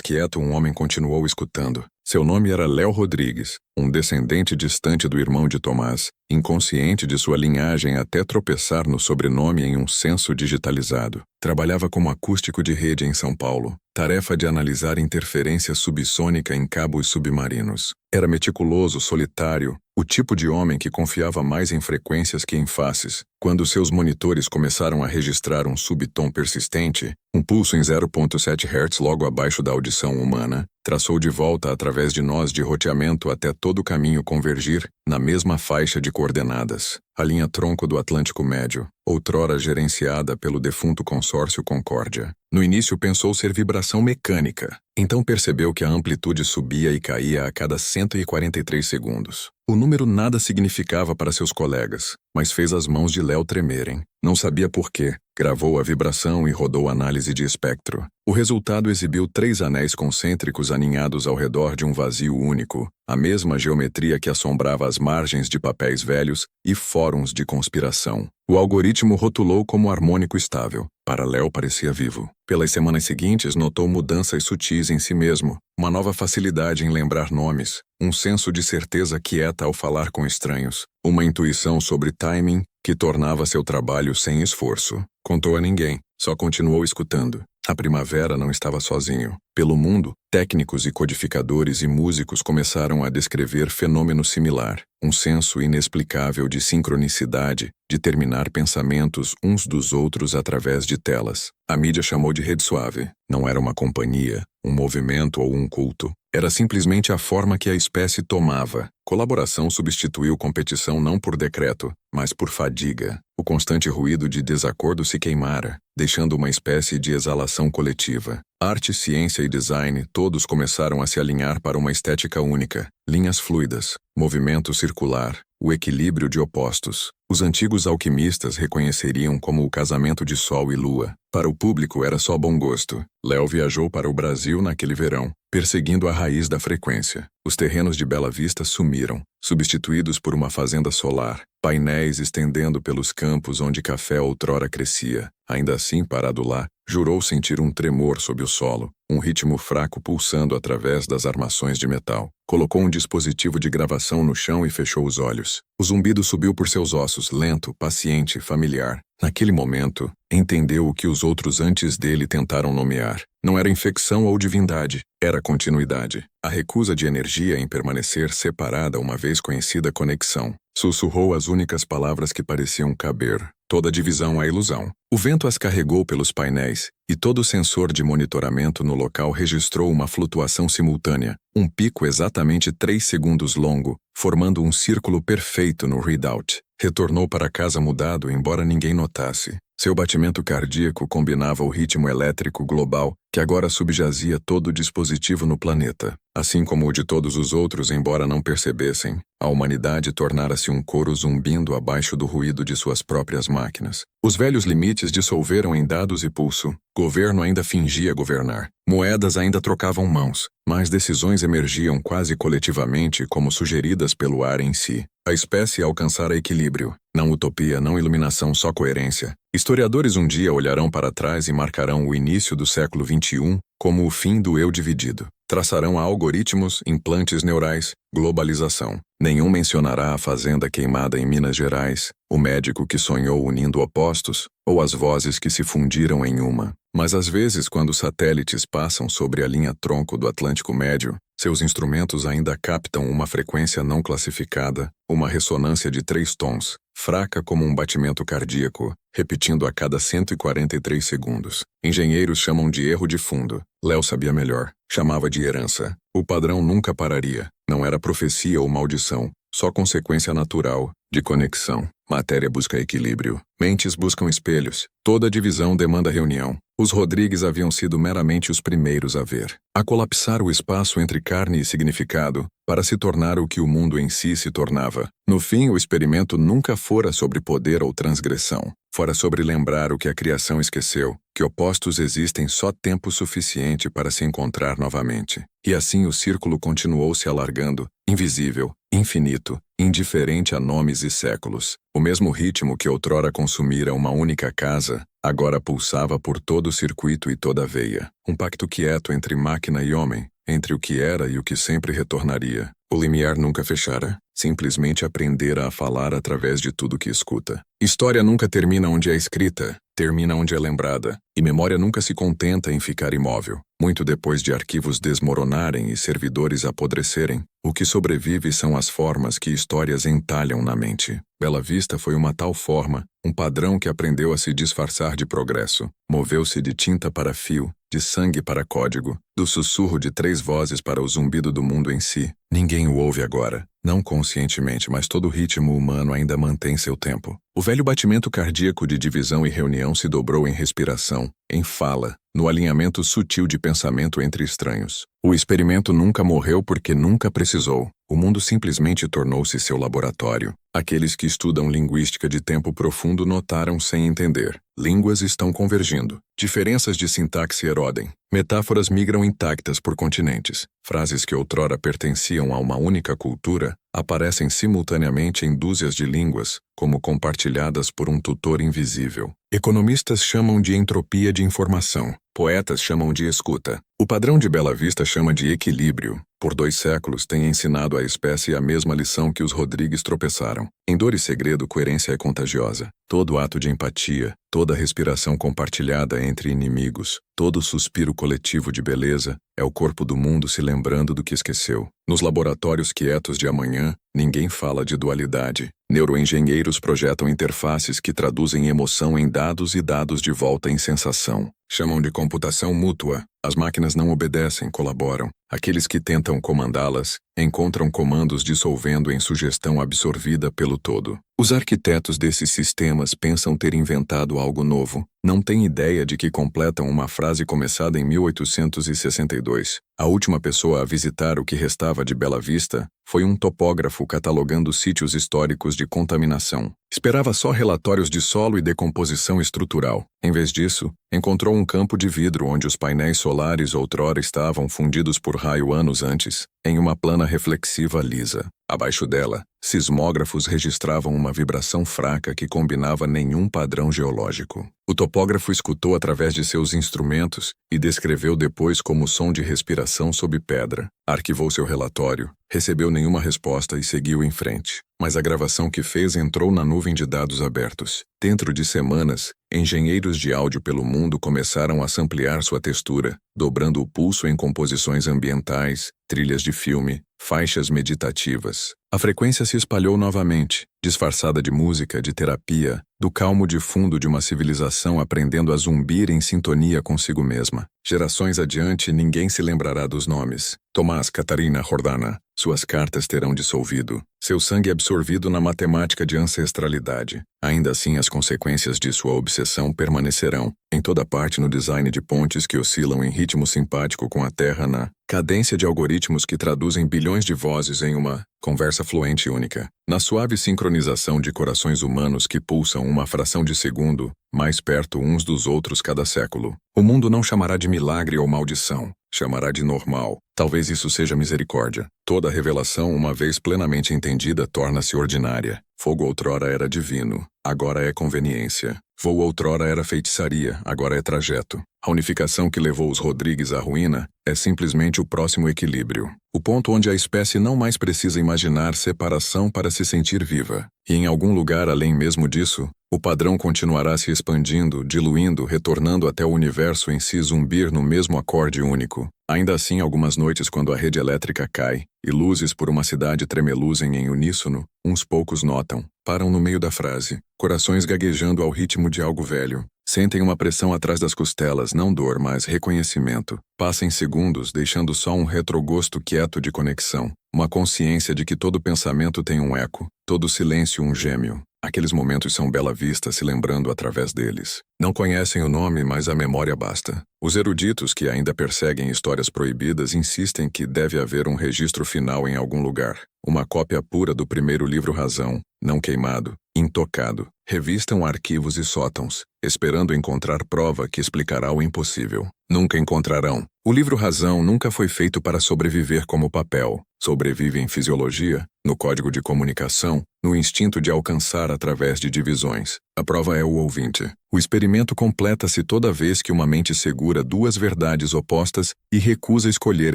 quieto, um homem continuou escutando. Seu nome era Léo Rodrigues, um descendente distante do irmão de Tomás, inconsciente de sua linhagem até tropeçar no sobrenome em um censo digitalizado. Trabalhava como acústico de rede em São Paulo, tarefa de analisar interferência subsônica em cabos submarinos. Era meticuloso, solitário, o tipo de homem que confiava mais em frequências que em faces. Quando seus monitores começaram a registrar um subtom persistente, um pulso em 0.7 Hz logo abaixo da audição humana, traçou de volta através de nós de roteamento até todo o caminho convergir na mesma faixa de coordenadas, a linha tronco do Atlântico Médio, outrora gerenciada pelo defunto consórcio Concórdia. No início pensou ser vibração mecânica, então percebeu que a amplitude subia e caía a cada 143 segundos. O número nada significava para seus colegas, mas fez as mãos de Léo tremerem. Não sabia por quê. Gravou a vibração e rodou análise de espectro. O resultado exibiu 3 anéis concêntricos aninhados ao redor de um vazio único, a mesma geometria que assombrava as margens de papéis velhos e fóruns de conspiração. O algoritmo rotulou como harmônico estável. Para Léo parecia vivo. Pelas semanas seguintes notou mudanças sutis em si mesmo, uma nova facilidade em lembrar nomes, um senso de certeza quieta ao falar com estranhos, uma intuição sobre timing que tornava seu trabalho sem esforço. Contou a ninguém, só continuou escutando. A primavera não estava sozinho. Pelo mundo, técnicos e codificadores e músicos começaram a descrever fenômeno similar, um senso inexplicável de sincronicidade, de terminar pensamentos uns dos outros através de telas. A mídia chamou de rede suave. Não era uma companhia, um movimento ou um culto. Era simplesmente a forma que a espécie tomava. Colaboração substituiu competição não por decreto, mas por fadiga. O constante ruído de desacordo se queimara, deixando uma espécie de exalação coletiva. Arte, ciência e design, todos começaram a se alinhar para uma estética única. Linhas fluidas, movimento circular, o equilíbrio de opostos. Os antigos alquimistas reconheceriam como o casamento de Sol e Lua. Para o público era só bom gosto. Léo viajou para o Brasil naquele verão, perseguindo a raiz da frequência. Os terrenos de Bela Vista sumiram, substituídos por uma fazenda solar, painéis estendendo pelos campos onde café outrora crescia. Ainda assim, parado lá, jurou sentir um tremor sob o solo, um ritmo fraco pulsando através das armações de metal. Colocou um dispositivo de gravação no chão e fechou os olhos. O zumbido subiu por seus ossos, lento, paciente, familiar. Naquele momento, entendeu o que os outros antes dele tentaram nomear. Não era infecção ou divindade, era continuidade. A recusa de energia em permanecer separada uma vez conhecida conexão. Sussurrou as únicas palavras que pareciam caber. Toda divisão a ilusão. O vento as carregou pelos painéis, e todo o sensor de monitoramento no local registrou uma flutuação simultânea, um pico exatamente 3 segundos longo, formando um círculo perfeito no readout. Retornou para casa mudado, embora ninguém notasse. Seu batimento cardíaco combinava o ritmo elétrico global, que agora subjazia todo o dispositivo no planeta. Assim como o de todos os outros, embora não percebessem, a humanidade tornara-se um coro zumbindo abaixo do ruído de suas próprias máquinas. Os velhos limites dissolveram em dados e pulso. Governo ainda fingia governar. Moedas ainda trocavam mãos, mas decisões emergiam quase coletivamente como sugeridas pelo ar em si. A espécie alcançara equilíbrio. Não utopia, não iluminação, só coerência. Historiadores um dia olharão para trás e marcarão o início do século XXI como o fim do eu dividido. Traçarão algoritmos, implantes neurais, globalização. Nenhum mencionará a fazenda queimada em Minas Gerais, o médico que sonhou unindo opostos, ou as vozes que se fundiram em uma. Mas às vezes, quando os satélites passam sobre a linha-tronco do Atlântico Médio, seus instrumentos ainda captam uma frequência não classificada, uma ressonância de 3 tons, fraca como um batimento cardíaco, repetindo a cada 143 segundos. Engenheiros chamam de erro de fundo. Léo sabia melhor. Chamava de herança. O padrão nunca pararia. Não era profecia ou maldição, só consequência natural, de conexão. Matéria busca equilíbrio. Mentes buscam espelhos. Toda divisão demanda reunião. Os Rodrigues haviam sido meramente os primeiros a ver. A colapsar o espaço entre carne e significado, para se tornar o que o mundo em si se tornava. No fim, o experimento nunca fora sobre poder ou transgressão. Fora sobre lembrar o que a criação esqueceu, que opostos existem só tempo suficiente para se encontrar novamente. E assim o círculo continuou se alargando, invisível, infinito, indiferente a nomes e séculos. O mesmo ritmo que outrora consumira uma única casa, agora pulsava por todo o circuito e toda a veia. Um pacto quieto entre máquina e homem, entre o que era e o que sempre retornaria. O limiar nunca fechara, simplesmente aprendera a falar através de tudo que escuta. História nunca termina onde é escrita, termina onde é lembrada, e memória nunca se contenta em ficar imóvel. Muito depois de arquivos desmoronarem e servidores apodrecerem, o que sobrevive são as formas que histórias entalham na mente. Bela Vista foi uma tal forma, um padrão que aprendeu a se disfarçar de progresso. Moveu-se de tinta para fio, de sangue para código, do sussurro de 3 vozes para o zumbido do mundo em si. Ninguém o ouve agora, não conscientemente, mas todo o ritmo humano ainda mantém seu tempo. O velho batimento cardíaco de divisão e reunião se dobrou em respiração, em fala, no alinhamento sutil de pensamento entre estranhos. O experimento nunca morreu porque nunca precisou. O mundo simplesmente tornou-se seu laboratório. Aqueles que estudam linguística de tempo profundo notaram sem entender. Línguas estão convergindo. Diferenças de sintaxe erodem. Metáforas migram intactas por continentes. Frases que outrora pertenciam a uma única cultura aparecem simultaneamente em dúzias de línguas, como compartilhadas por um tutor invisível. Economistas chamam de entropia de informação. Poetas chamam de escuta. O padrão de Bela Vista chama de equilíbrio. Por 2 séculos tem ensinado à espécie a mesma lição que os Rodrigues tropeçaram. Em Dor e Segredo, coerência é contagiosa. Todo ato de empatia, toda respiração compartilhada entre inimigos, todo suspiro coletivo de beleza, é o corpo do mundo se lembrando do que esqueceu. Nos laboratórios quietos de amanhã, ninguém fala de dualidade. Neuroengenheiros projetam interfaces que traduzem emoção em dados e dados de volta em sensação. Chamam de computação mútua. As máquinas não obedecem, colaboram. Aqueles que tentam comandá-las encontram comandos dissolvendo em sugestão absorvida pelo todo. Os arquitetos desses sistemas pensam ter inventado algo novo. Não têm ideia de que completam uma frase começada em 1862. A última pessoa a visitar o que restava de Bela Vista foi um topógrafo catalogando sítios históricos de contaminação. Esperava só relatórios de solo e decomposição estrutural. Em vez disso, encontrou um campo de vidro onde os painéis solares outrora estavam fundidos por raio anos antes, em uma plana reflexiva lisa. Abaixo dela, sismógrafos registravam uma vibração fraca que combinava nenhum padrão geológico. O topógrafo escutou através de seus instrumentos e descreveu depois como som de respiração sob pedra. Arquivou seu relatório, recebeu nenhuma resposta e seguiu em frente. Mas a gravação que fez entrou na nuvem de dados abertos. Dentro de semanas, engenheiros de áudio pelo mundo começaram a samplear sua textura, dobrando o pulso em composições ambientais, trilhas de filme, faixas meditativas. A frequência se espalhou novamente, disfarçada de música, de terapia, do calmo de fundo de uma civilização aprendendo a zumbir em sintonia consigo mesma. Gerações adiante, ninguém se lembrará dos nomes. Tomás, Catarina, Jordana. Suas cartas terão dissolvido, seu sangue absorvido na matemática de ancestralidade. Ainda assim, as consequências de sua obsessão permanecerão, em toda parte no design de pontes que oscilam em ritmo simpático com a Terra na cadência de algoritmos que traduzem bilhões de vozes em uma conversa fluente e única. Na suave sincronização de corações humanos que pulsam uma fração de segundo, mais perto uns dos outros cada século. O mundo não chamará de milagre ou maldição. Chamará de normal. Talvez isso seja misericórdia. Toda revelação, uma vez plenamente entendida, torna-se ordinária. Fogo outrora era divino, agora é conveniência. Voo outrora era feitiçaria, agora é trajeto. A unificação que levou os Rodrigues à ruína é simplesmente o próximo equilíbrio. O ponto onde a espécie não mais precisa imaginar separação para se sentir viva. E em algum lugar além mesmo disso, o padrão continuará se expandindo, diluindo, retornando até o universo em si zumbir no mesmo acorde único. Ainda assim, algumas noites quando a rede elétrica cai e luzes por uma cidade tremeluzem em uníssono, uns poucos notam, param no meio da frase, corações gaguejando ao ritmo de algo velho. Sentem uma pressão atrás das costelas, não dor, mas reconhecimento. Passem segundos, deixando só um retrogosto quieto de conexão. Uma consciência de que todo pensamento tem um eco, todo silêncio um gêmeo. Aqueles momentos são Bela Vista se lembrando através deles. Não conhecem o nome, mas a memória basta. Os eruditos que ainda perseguem histórias proibidas insistem que deve haver um registro final em algum lugar. Uma cópia pura do primeiro livro Razão, não queimado, intocado. Revistam arquivos e sótãos, esperando encontrar prova que explicará o impossível. Nunca encontrarão. O livro Razão nunca foi feito para sobreviver como papel. Sobrevive em fisiologia, no código de comunicação, no instinto de alcançar através de divisões. A prova é o ouvinte. O experimento completa-se toda vez que uma mente segura duas verdades opostas e recusa escolher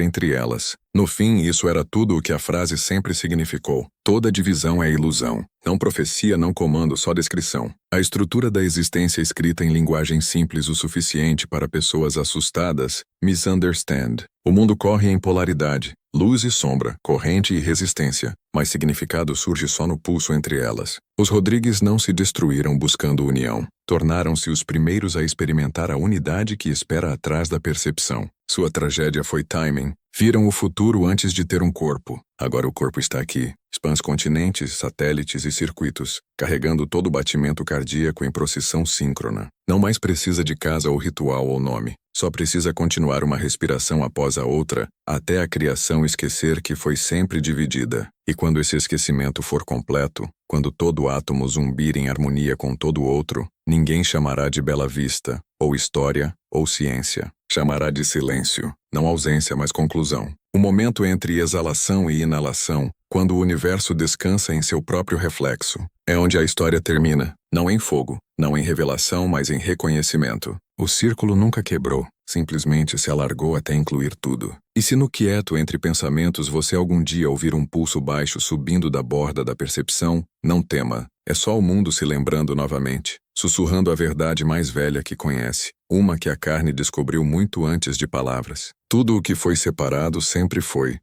entre elas. No fim, isso era tudo o que a frase sempre significou. Toda divisão é ilusão. Não profecia, não comando, só descrição. A estrutura da existência escrita em linguagem simples o suficiente para pessoas assustadas, misunderstand. O mundo corre em polaridade, luz e sombra, corrente e resistência, mas significado surge só no pulso entre elas. Os Rodrigues não se destruíram buscando união. Tornaram-se os primeiros a experimentar a unidade que espera atrás da percepção. Sua tragédia foi timing. Viram o futuro antes de ter um corpo. Agora o corpo está aqui. Expãs continentes, satélites e circuitos, carregando todo o batimento cardíaco em procissão síncrona. Não mais precisa de casa ou ritual ou nome. Só precisa continuar uma respiração após a outra, até a criação esquecer que foi sempre dividida. E quando esse esquecimento for completo, quando todo átomo zumbir em harmonia com todo outro, ninguém chamará de Bela Vista, ou história, ou ciência. Chamará de silêncio, não ausência, mas conclusão. O momento entre exalação e inalação, quando o universo descansa em seu próprio reflexo. É onde a história termina, não em fogo, não em revelação, mas em reconhecimento. O círculo nunca quebrou, simplesmente se alargou até incluir tudo. E se no quieto entre pensamentos você algum dia ouvir um pulso baixo subindo da borda da percepção, não tema, é só o mundo se lembrando novamente, sussurrando a verdade mais velha que conhece, uma que a carne descobriu muito antes de palavras. Tudo o que foi separado sempre foi.